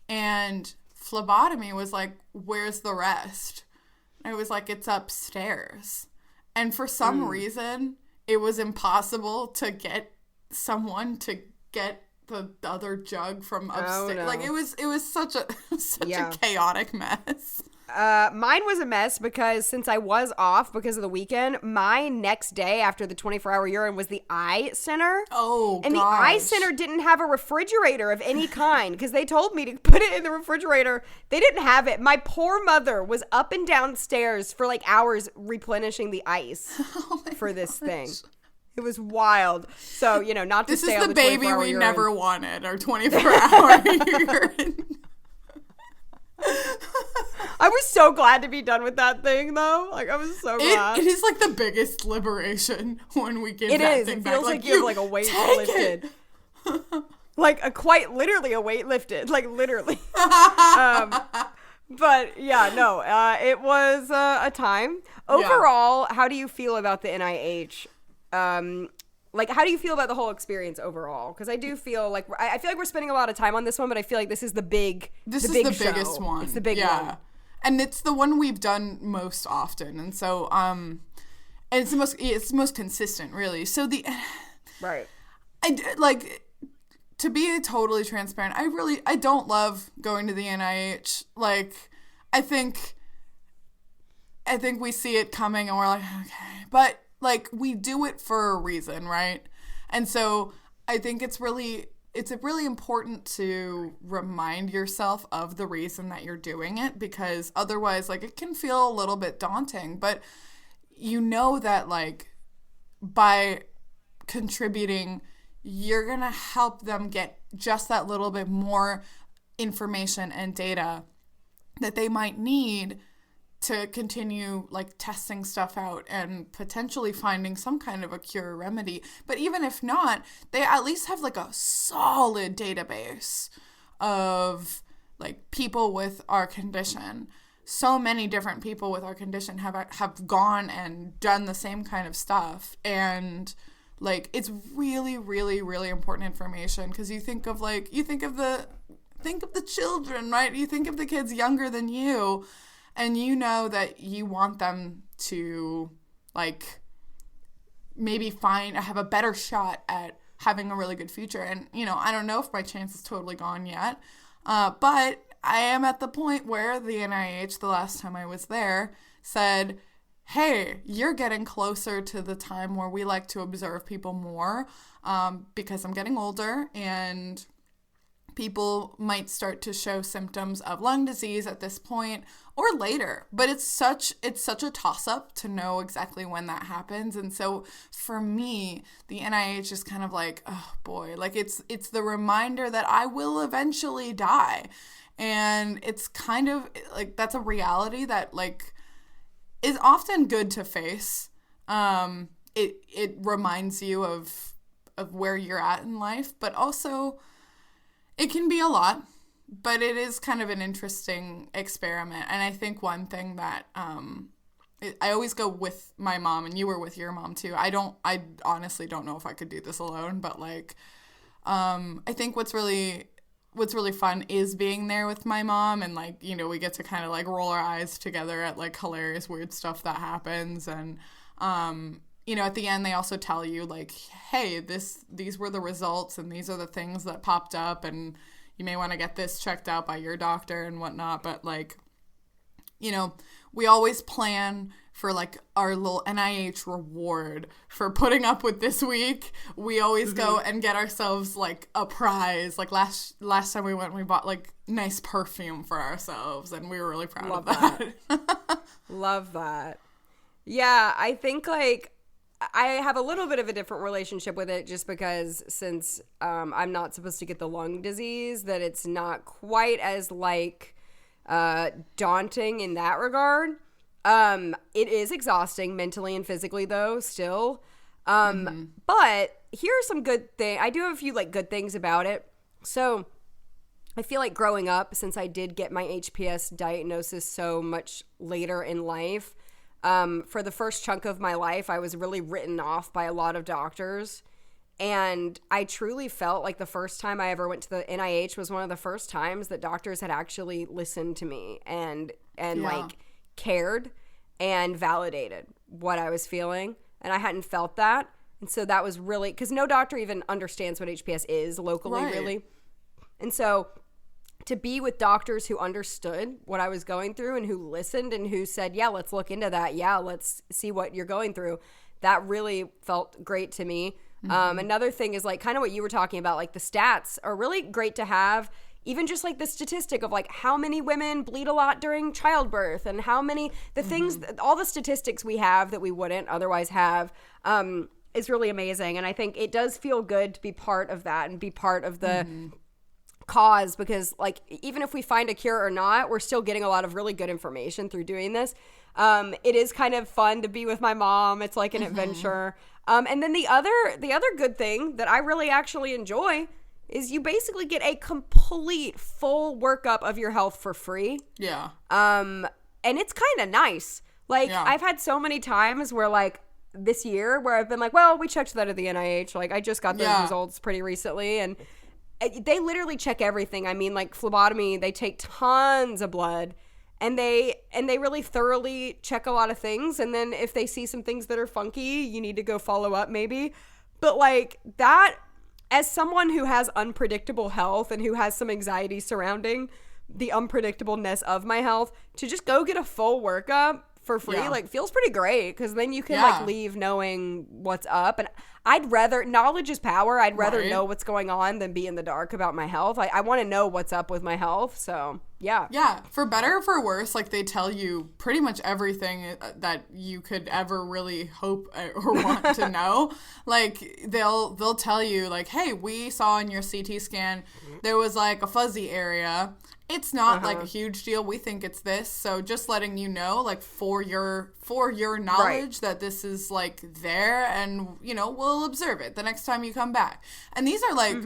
And phlebotomy was like, where's the rest? I was like, it's upstairs. And for some reason, it was impossible to get someone to get the other jug from upstairs. No. Like, it was such a chaotic mess. Mine was a mess because since I was off because of the weekend, my next day after the 24-hour urine was the eye center. Oh, and gosh. the eye center didn't have a refrigerator of any kind because they told me to put it in the refrigerator. They didn't have it. My poor mother was up and downstairs for like hours replenishing the ice for this thing. It was wild. So, not to stay on the 24-hour urine. This is the baby we never wanted, our 24-hour urine. I was so glad to be done with that thing, though. Like, I was so glad. It is like the biggest liberation when we get that thing back. It feels like you have like a weight lifted. Like quite literally a weight lifted. Like literally. But yeah, no, it was a time. Overall, how do you feel about the NIH? Like, how do you feel about the whole experience overall? Because I do feel like I feel like we're spending a lot of time on this one, but I feel like this is the big. This is the biggest one. It's the big one, and it's the one we've done most often, and so and it's the most consistent, really. So right. I like, to be totally transparent. I don't love going to the NIH. Like, I think we see it coming, and we're like, okay, but. Like, we do it for a reason, right? And so I think it's really important to remind yourself of the reason that you're doing it, because otherwise, like, it can feel a little bit daunting. But you know that, like, by contributing, you're going to help them get just that little bit more information and data that they might need to continue, like, testing stuff out and potentially finding some kind of a cure or remedy. But even if not, they at least have, like, a solid database of, like, people with our condition. So many different people with our condition have gone and done the same kind of stuff. And, like, it's really, really, really important information, because you think of the children, right? You think of the kids younger than you. And you know that you want them to, like, maybe have a better shot at having a really good future. And, I don't know if my chance is totally gone yet. But I am at the point where the NIH, the last time I was there, said, hey, you're getting closer to the time where we like to observe people more, because I'm getting older and people might start to show symptoms of lung disease at this point or later. But it's such a toss-up to know exactly when that happens. And so for me, the NIH is kind of like, oh boy, like it's the reminder that I will eventually die. And it's kind of like, that's a reality that, like, is often good to face. It reminds you of where you're at in life, but also it can be a lot, but it is kind of an interesting experiment. And I think one thing that I always go with my mom, and you were with your mom too. I honestly don't know if I could do this alone, but, like, I think what's really fun is being there with my mom, and, like, we get to kind of, like, roll our eyes together at, like, hilarious weird stuff that happens. And at the end, they also tell you, like, hey, these were the results, and these are the things that popped up, and you may want to get this checked out by your doctor and whatnot. But, like, we always plan for, like, our little NIH reward for putting up with this week. We always go and get ourselves, like, a prize. Like, last time we went, we bought, like, nice perfume for ourselves, and we were really proud of that. Love that. Yeah, I think, like, I have a little bit of a different relationship with it, just because since I'm not supposed to get the lung disease, that it's not quite as, like, daunting in that regard. It is exhausting mentally and physically, though, still. But here are some good things. I do have a few, like, good things about it. So I feel like growing up, since I did get my HPS diagnosis so much later in life, for the first chunk of my life, I was really written off by a lot of doctors. And I truly felt like the first time I ever went to the NIH was one of the first times that doctors had actually listened to me and like cared and validated what I was feeling. And I hadn't felt that. And so that was really, because no doctor even understands what HPS is locally, really. And so to be with doctors who understood what I was going through and who listened and who said, yeah, let's look into that. Yeah, let's see what you're going through. That really felt great to me. Another thing is like kind of what you were talking about, like the stats are really great to have. Even just like the statistic of like how many women bleed a lot during childbirth and how many, the things, all the statistics we have that we wouldn't otherwise have is really amazing. And I think it does feel good to be part of that and be part of the cause, because like even if we find a cure or not, we're still getting a lot of really good information through doing this. It is kind of fun to be with my mom. It's like an adventure. And then the other good thing that I really actually enjoy is you basically get a complete full workup of your health for free. Yeah. And it's kind of nice. Like I've had so many times where like this year where I've been like, well, we checked that at the NIH. Like I just got those results pretty recently, and they literally check everything. I mean, like phlebotomy, they take tons of blood. And they really thoroughly check a lot of things. And then if they see some things that are funky, you need to go follow up maybe. But like that, as someone who has unpredictable health and who has some anxiety surrounding the unpredictableness of my health, to just go get a full workup for free, like feels pretty great, because then you can like leave knowing what's up. And I'd rather, knowledge is power. I'd rather know what's going on than be in the dark about my health. I want to know what's up with my health. So yeah, for better or for worse, like they tell you pretty much everything that you could ever really hope or want to know. Like they'll tell you like, hey, we saw in your CT scan there was like a fuzzy area. It's not like a huge deal. We think it's this. So just letting you know, like for your knowledge that this is like there, and you know, we'll observe it the next time you come back. And these are like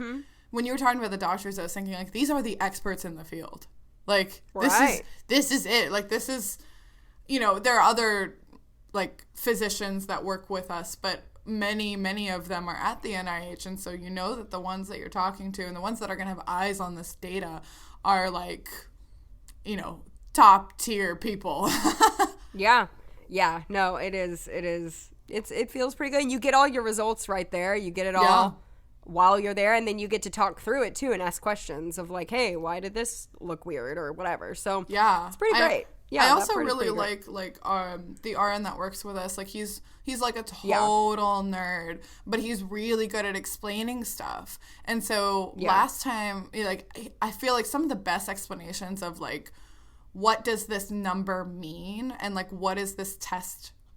when you were talking about the doctors, I was thinking like these are the experts in the field. Like this is it. Like this is, you know, there are other like physicians that work with us, but many of them are at the NIH, and so you know that the ones that you're talking to and the ones that are going to have eyes on this data are like, you know, top tier people. Yeah. No, it feels pretty good. And you get all your results right there. You get it all while you're there, and then you get to talk through it too and ask questions of like, hey, why did this look weird or whatever. So it's pretty great. I also really like the RN that works with us. Like he's like a total nerd, but he's really good at explaining stuff. And so last time, like I feel like some of the best explanations of like what does this number mean and like what is this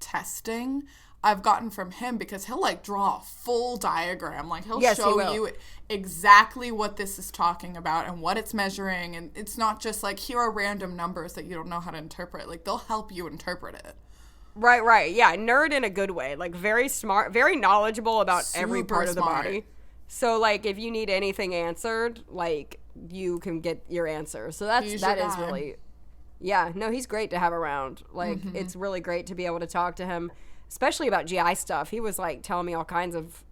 testing, I've gotten from him, because he'll like draw a full diagram. Like he'll show you exactly what this is talking about and what it's measuring. And it's not just like, here are random numbers that you don't know how to interpret. Like they'll help you interpret it. Right. Yeah. Nerd in a good way. Like very smart, very knowledgeable about every part of the body. So like if you need anything answered, like you can get your answer. So that is really, no, he's great to have around. Like it's really great to be able to talk to him, especially about GI stuff. He was like telling me all kinds of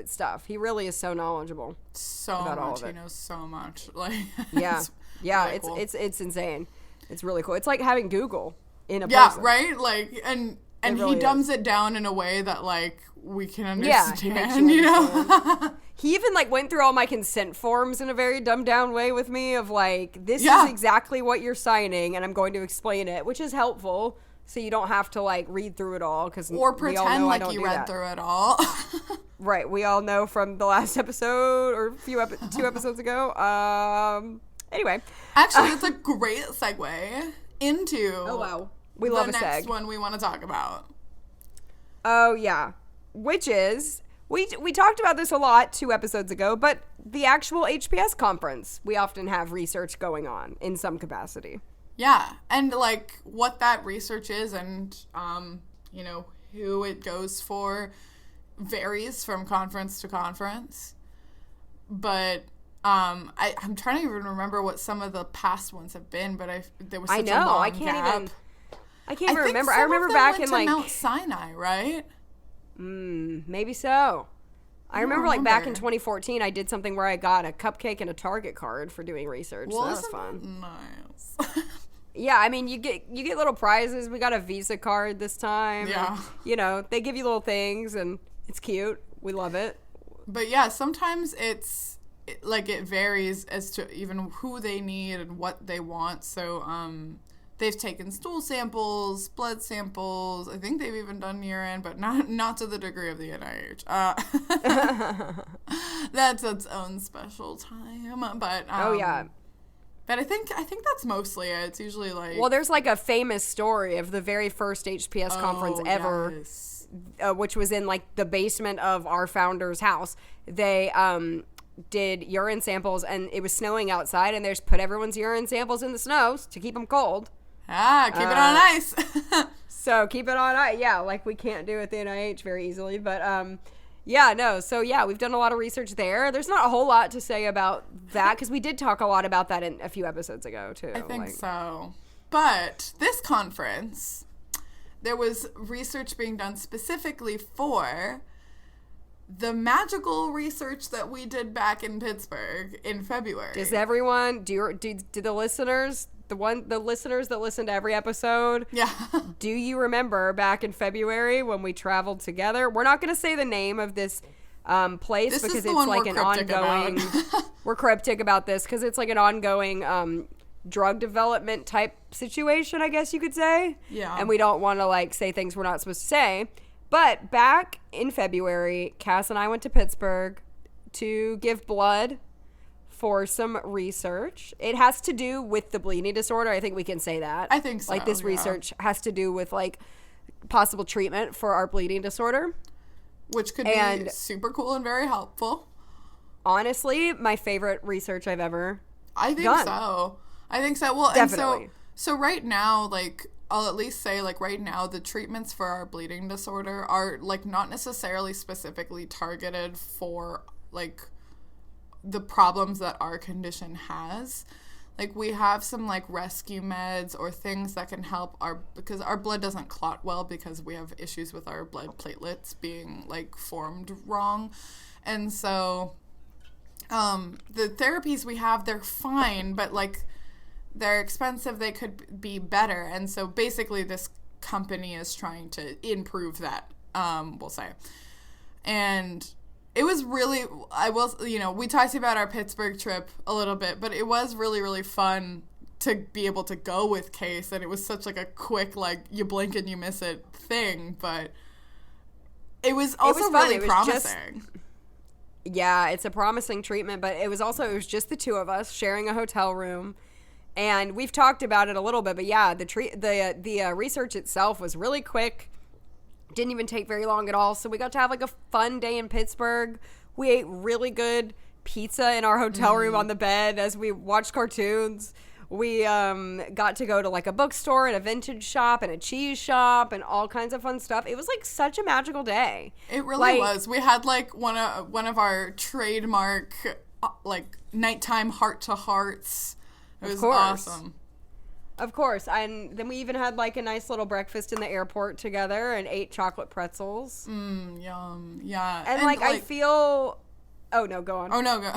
stuff. He really is so knowledgeable. About all of it. He knows so much. Like really cool. It's insane. It's really cool. It's like having Google in a person. Yeah, right? Like and really he dumbs it down in a way that like we can understand, you know? He even like went through all my consent forms in a very dumbed down way with me of like, this is exactly what you're signing and I'm going to explain it, which is helpful. So you don't have to like read through it all, or pretend like you read through it all. Right, we all know from the last episode or 2 episodes ago. Anyway, actually, it's a great segue into we love the next one we want to talk about. Oh yeah, which is we talked about this a lot 2 episodes ago, but the actual HPS conference. We often have research going on in some capacity. Yeah, and like what that research is and, you know, who it goes for varies from conference to conference. But I'm trying to even remember what some of the past ones have been, but there was such I know. a long I can't gap. even. I can't even think remember. some I of remember them back went in to like Mount Sinai, right? maybe so. I remember like back in 2014, I did something where I got a cupcake and a Target card for doing research. Well, so that was isn't fun. that nice? Yeah, I mean, you get little prizes. We got a Visa card this time. Yeah. And, you know, they give you little things, and it's cute. We love it. But yeah, sometimes it varies as to even who they need and what they want. So they've taken stool samples, blood samples. I think they've even done urine, but not to the degree of the NIH. That's its own special time. But Oh yeah. But I think that's mostly it. It's usually like, Well, there's like a famous story of the very first HPS conference ever, yes. Which was in like the basement of our founder's house. They did urine samples, and it was snowing outside, and they just put everyone's urine samples in the snow to keep them cold. Keep it on ice. So keep it on ice. Yeah, like we can't do at the NIH very easily, but yeah, no. So yeah, we've done a lot of research there. There's not a whole lot to say about that because we did talk a lot about that in a few episodes ago too. I think so. But this conference, there was research being done specifically for the magical research that we did back in Pittsburgh in February. Does everyone do the listeners, the listeners that listen to every episode? Yeah. Do you remember back in February when we traveled together? We're not going to say the name of this place because it's like an ongoing. We're cryptic about this because it's like an ongoing drug development type situation, I guess you could say. Yeah. And we don't want to like say things we're not supposed to say. But back in February, Cass and I went to Pittsburgh to give blood for some research. It has to do with the bleeding disorder. I think we can say that. I think so. Like this research has to do with like possible treatment for our bleeding disorder. Which could be super cool and very helpful. Honestly, my favorite research I've ever done. So. I think so. Well, definitely. And so right now, like, I'll at least say, like, right now, the treatments for our bleeding disorder are, like, not necessarily specifically targeted for, like, the problems that our condition has. Like, we have some, like, rescue meds or things that can help because our blood doesn't clot well because we have issues with our blood platelets being, like, formed wrong. And so, the therapies we have, they're fine, but, like, they're expensive, they could be better. And so basically this company is trying to improve that, we'll say. And it was really, we talked about our Pittsburgh trip a little bit, but it was really, really fun to be able to go with Case. And it was such like a quick, like you blink and you miss it thing, but it was also really promising. Yeah, it's a promising treatment, but it was just the two of us sharing a hotel room. And we've talked about it a little bit, but yeah, the research itself was really quick. Didn't even take very long at all. So we got to have like a fun day in Pittsburgh. We ate really good pizza in our hotel room on the bed as we watched cartoons. We got to go to like a bookstore and a vintage shop and a cheese shop and all kinds of fun stuff. It was like such a magical day. It really was. We had like one of our trademark like nighttime heart-to-hearts. It was awesome. Of course. And then we even had like a nice little breakfast in the airport together and ate chocolate pretzels. Yum. Yeah. And like I feel... Oh, no, go on. Oh, no, go.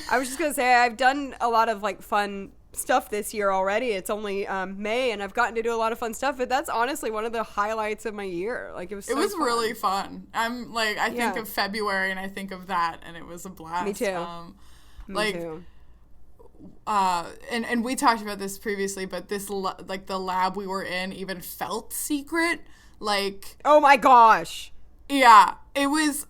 I was just going to say I've done a lot of like fun stuff this year already. It's only May and I've gotten to do a lot of fun stuff, but that's honestly one of the highlights of my year. Like it was fun. Really fun. I'm like, I think of February and I think of that and it was a blast. Me too. Me too. And we talked about this previously, but this like the lab we were in even felt secret. Like, oh my gosh, yeah, it was.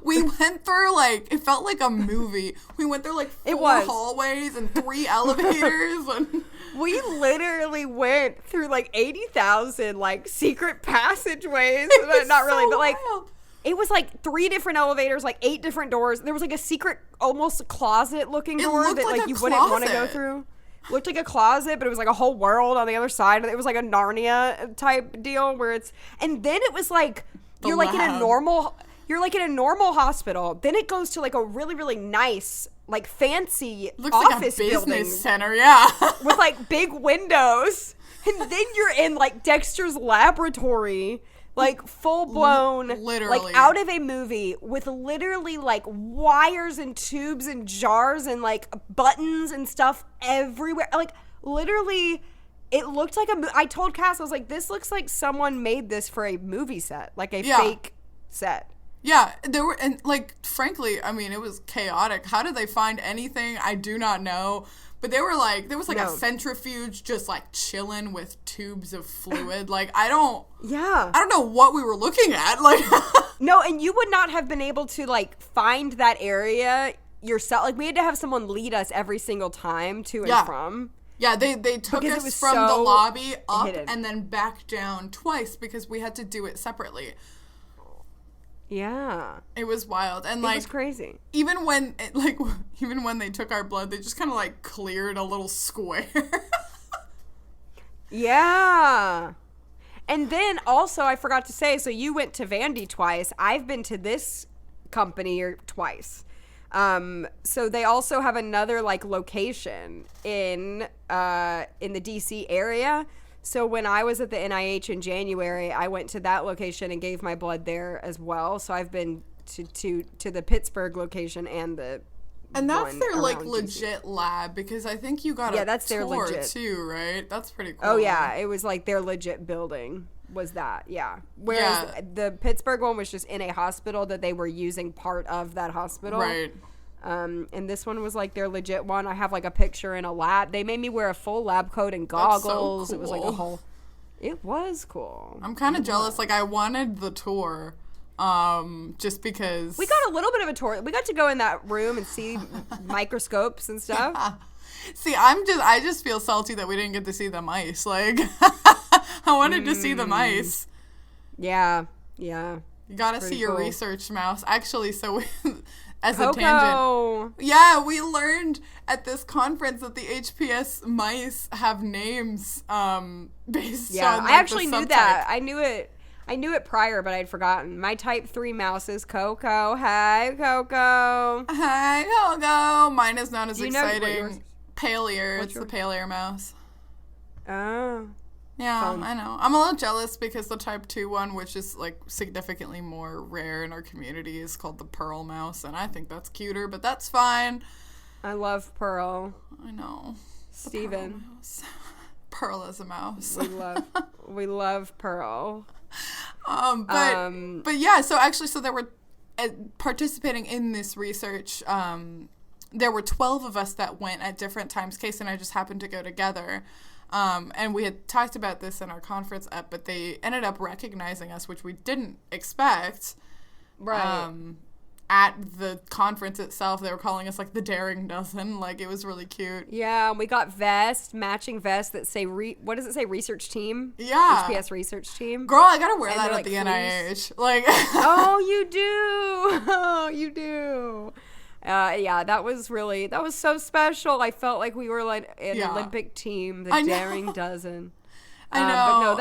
We went through like it felt like a movie. We went through like 4 hallways and 3 elevators, and we literally went through like 80,000 like secret passageways. Not really, but like. Wild. It was like 3 different elevators, like 8 different doors. There was like a secret, almost closet-looking door that like you wouldn't want to go through. It looked like a closet, but it was like a whole world on the other side. It was like a Narnia type deal where it's, and then it was like you're like in a normal you're like in a normal hospital. Then it goes to like a really, really nice, like fancy Looks office like a business building center, yeah. with like big windows. And then you're in like Dexter's laboratory, like full blown, Literally. like out of a movie with literally like wires and tubes and jars and like buttons and stuff everywhere. Like literally, it looked like I told Cass, I was like, this looks like someone made this for a movie set, like a fake set. Yeah, there were, and like, frankly, I mean, it was chaotic. How did they find anything? I do not know. But there was like a centrifuge just like chilling with tubes of fluid. Like, I don't know what we were looking at. Like, no, and you would not have been able to like find that area yourself. Like, we had to have someone lead us every single time to and from. Yeah, they took us from the lobby up and then back down twice because we had to do it separately. Yeah. It was wild. And like, it was crazy. Even when they took our blood, they just kind of like cleared a little square. Yeah. And then also I forgot to say, so you went to Vandy twice. I've been to this company twice. So they also have another like location in the DC area. So when I was at the NIH in January, I went to that location and gave my blood there as well. So I've been to the Pittsburgh location and that's their like legit lab, because I think you got that's tour their legit too, right? That's pretty cool. Oh yeah, it was like their legit building was that, yeah. Whereas the Pittsburgh one was just in a hospital that they were using part of that hospital. Right. And this one was like their legit one. I have like a picture in a lab. They made me wear a full lab coat and goggles. So cool. It was like a whole. It was cool. I'm kind of jealous. Like, I wanted the tour, just because we got a little bit of a tour. We got to go in that room and see microscopes and stuff. Yeah. See, I just feel salty that we didn't get to see the mice. Like, I wanted to see the mice. Yeah, yeah. You gotta see your research mouse. Actually, so as Coco. a tangent. Yeah, we learned at this conference that the HPS mice have names based on like, I actually the knew that. I knew it prior, but I'd forgotten. My type 3 mouse is Coco. Hi, Coco. Hi, Coco. Mine is not as exciting. Pale ear. It's the pale ear mouse. Oh. Yeah, fun. I know. I'm a little jealous because the type 2 one, which is like significantly more rare in our community, is called the pearl mouse, and I think that's cuter, but that's fine. I love Pearl. I know. Steven. Pearl is a mouse. We love Pearl. But yeah, so there were participating in this research. There were 12 of us that went at different times. Case and I just happened to go together. And we had talked about this in our conference app, but they ended up recognizing us, which we didn't expect. Right. At the conference itself, they were calling us like the Daring Dozen. Like, it was really cute. Yeah, we got matching vests that say, what does it say, research team? Yeah. HPS research team. Girl, I gotta wear that at the NIH. Like, oh, you do. Oh, you do. Yeah, that was so special. I felt like we were like an Olympic team, the Daring Dozen. I know. But no,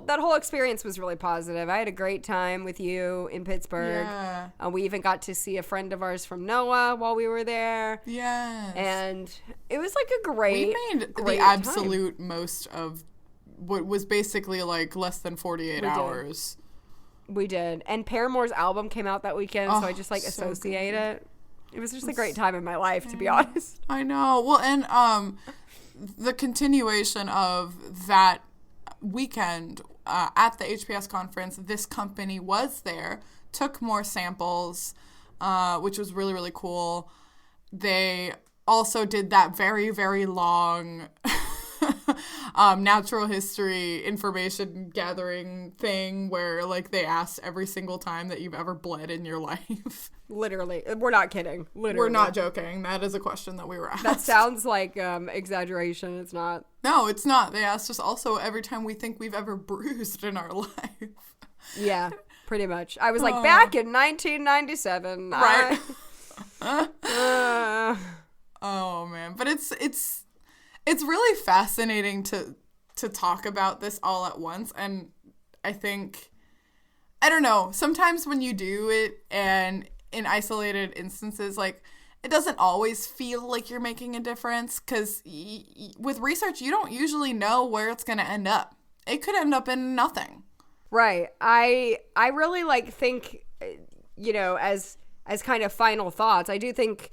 that whole experience was really positive. I had a great time with you in Pittsburgh. Yeah. We even got to see a friend of ours from NOAA while we were there. Yes. And it was like a great the absolute most of what was basically like less than 48 hours. We did. And Paramore's album came out that weekend, so I just like associate it. It was just a great time in my life, to be honest. I know. Well, and the continuation of that weekend at the HPS conference, this company was there, took more samples, which was really, really cool. They also did that very, very long natural history information gathering thing where, like, they asked every single time that you've ever bled in your life. Literally. We're not kidding. Literally. We're not joking. That is a question that we were asked. That sounds like exaggeration. It's not. No, it's not. They asked us also every time we think we've ever bruised in our life. Yeah, pretty much. I was like, back in 1997. Right. Oh, man. But it's really fascinating to talk about this all at once. And I think I don't know. Sometimes when you do it and in isolated instances, like, it doesn't always feel like you're making a difference because with research, you don't usually know where it's going to end up. It could end up in nothing. Right. I really like think, you know, as kind of final thoughts, I do think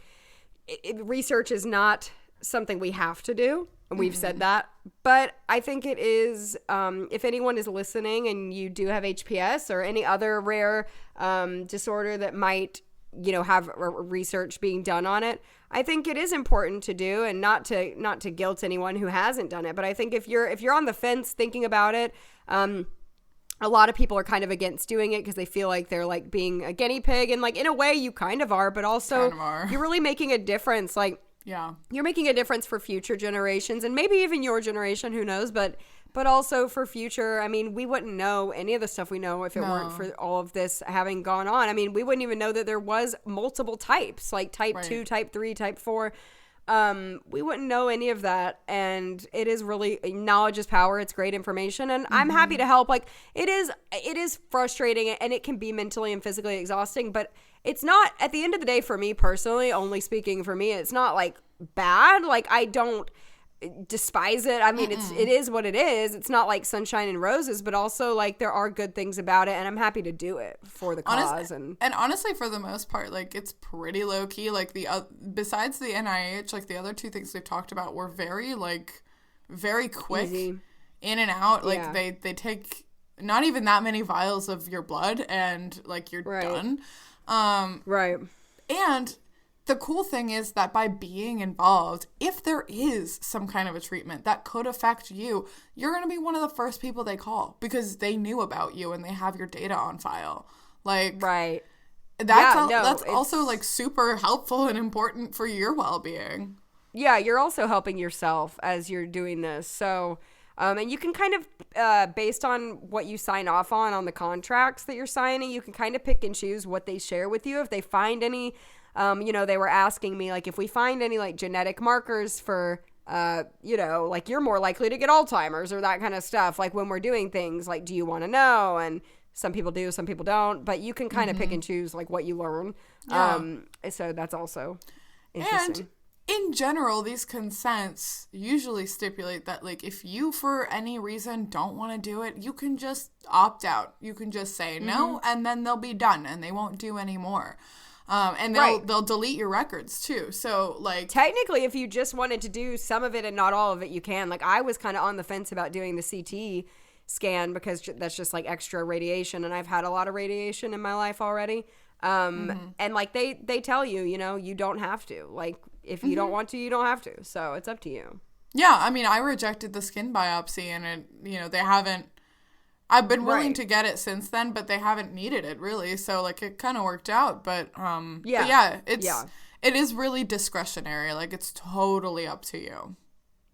research is not something we have to do. And we've said that. But I think it is, if anyone is listening and you do have HPS or any other rare disorder that might, you know, have research being done on it, I think it is important to do, and not to guilt anyone who hasn't done it. But I think if you're on the fence thinking about it, a lot of people are kind of against doing it because they feel like they're like being a guinea pig, and like in a way you kind of are, but also you're really making a difference. Like, yeah, you're making a difference for future generations, and maybe even your generation, who knows, but also for future. I mean, we wouldn't know any of the stuff we know if it weren't for all of this having gone on. I mean, we wouldn't even know that there was multiple types, like type 2, type 3, type 4. We wouldn't know any of that, and it is really, knowledge is power. It's great information, and I'm happy to help. Like, it is frustrating, and it can be mentally and physically exhausting, but it's not, at the end of the day, for me personally, only speaking for me, it's not like bad. Like, I don't despise it. I mean, it is what it is. It's not like sunshine and roses, but also like there are good things about it, and I'm happy to do it for the cause. And honestly, for the most part, like, it's pretty low key. Like, besides the NIH, like, the other two things we've talked about were very quick, easy, in and out. Like, they take not even that many vials of your blood, and like you're done. Right. And the cool thing is that by being involved, if there is some kind of a treatment that could affect you, you're going to be one of the first people they call because they knew about you and they have your data on file. Like, right. That's also like super helpful and important for your well-being. Yeah, you're also helping yourself as you're doing this. So, and you can kind of, based on what you sign off on the contracts that you're signing, you can kind of pick and choose what they share with you. If they find any, you know, they were asking me, like, if we find any, like, genetic markers for, you know, like, you're more likely to get Alzheimer's or that kind of stuff. Like, when we're doing things, like, do you want to know? And some people do, some people don't. But you can kind of pick and choose, like, what you learn. Yeah. So that's also interesting. And in general, these consents usually stipulate that, like, if you, for any reason, don't want to do it, you can just opt out. You can just say no, and then they'll be done, and they won't do any more. And they'll delete your records, too. So, like, technically, if you just wanted to do some of it and not all of it, you can. Like, I was kind of on the fence about doing the CT scan because that's just, like, extra radiation, and I've had a lot of radiation in my life already. And, like, they tell you, you know, you don't have to. Like, if you don't want to, you don't have to. So it's up to you. Yeah, I mean, I rejected the skin biopsy, and it, you know, they haven't. I've been willing to get it since then, but they haven't needed it really. So like it kind of worked out, but it is really discretionary. Like it's totally up to you.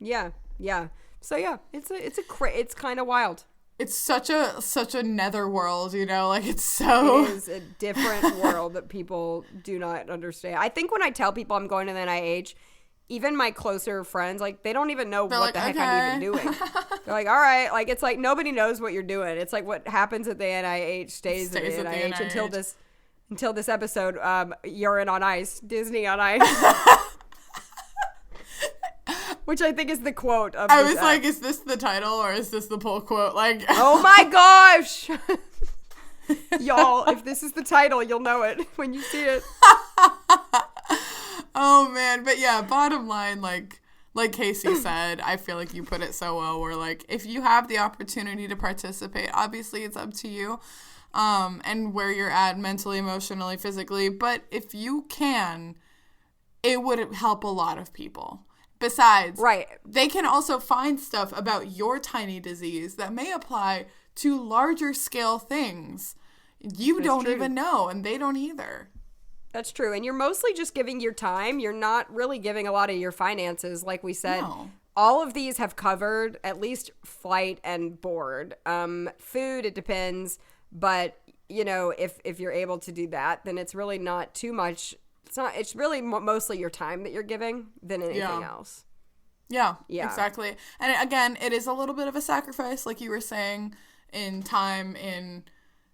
Yeah, yeah. So yeah, it's kind of wild. It's such a netherworld, you know, like it is a different world that people do not understand. I think when I tell people I'm going to the NIH, even my closer friends, like, they don't even know what the heck I'm even doing. They're like, all right. Like, it's like nobody knows what you're doing. It's like what happens at the NIH stays at the NIH until this episode, Urine on Ice, Disney on Ice. Which I think is the quote of I was like, is this the title or is this the pull quote? Like, oh my gosh. Y'all, if this is the title, you'll know it when you see it. Oh man, but yeah, bottom line, like Casey said, I feel like you put it so well, where like if you have the opportunity to participate, obviously it's up to you, and where you're at mentally, emotionally, physically, but if you can, it would help a lot of people. Besides, they can also find stuff about your tiny disease that may apply to larger scale things you don't even know, and they don't either. That's true. And you're mostly just giving your time. You're not really giving a lot of your finances. Like we said, all of these have covered at least flight and board. Food, it depends. But, you know, if you're able to do that, then it's really not too much. It's really mostly your time that you're giving than anything else. Yeah, exactly. And again, it is a little bit of a sacrifice, like you were saying, in time, in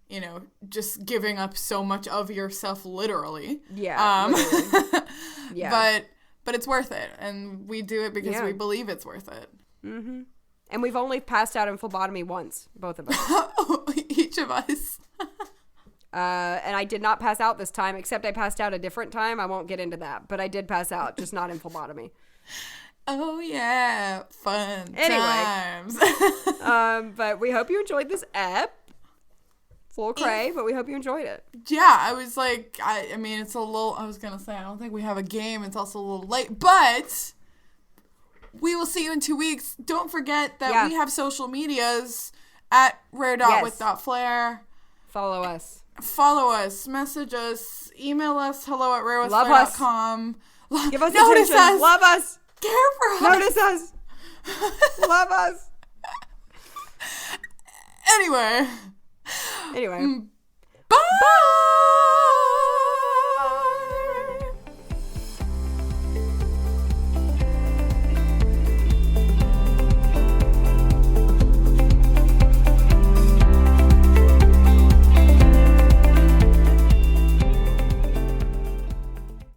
you know, just giving up so much of yourself literally. Yeah. Literally. Yeah. But it's worth it. And we do it because Yeah. we believe it's worth it. Mm-hmm. And we've only passed out in phlebotomy once, both of us. Each of us. And I did not pass out this time, except I passed out a different time. I won't get into that, but I did pass out, just not in phlebotomy. Oh, yeah. Fun Anyway. times. But we hope you enjoyed this ep. It's a little cray, but we hope you enjoyed it. Yeah, I was like, I mean, it's a little, I was going to say, I don't think we have a game. It's also a little late, but we will see you in 2 weeks. Don't forget that we have social medias at rare.with.flair. Follow us. Follow us, message us, email us, hello@rarewithflair.com. Give us Notice attention. us. Love us. Care for us. Notice us. Love us. Anyway. Bye. Bye.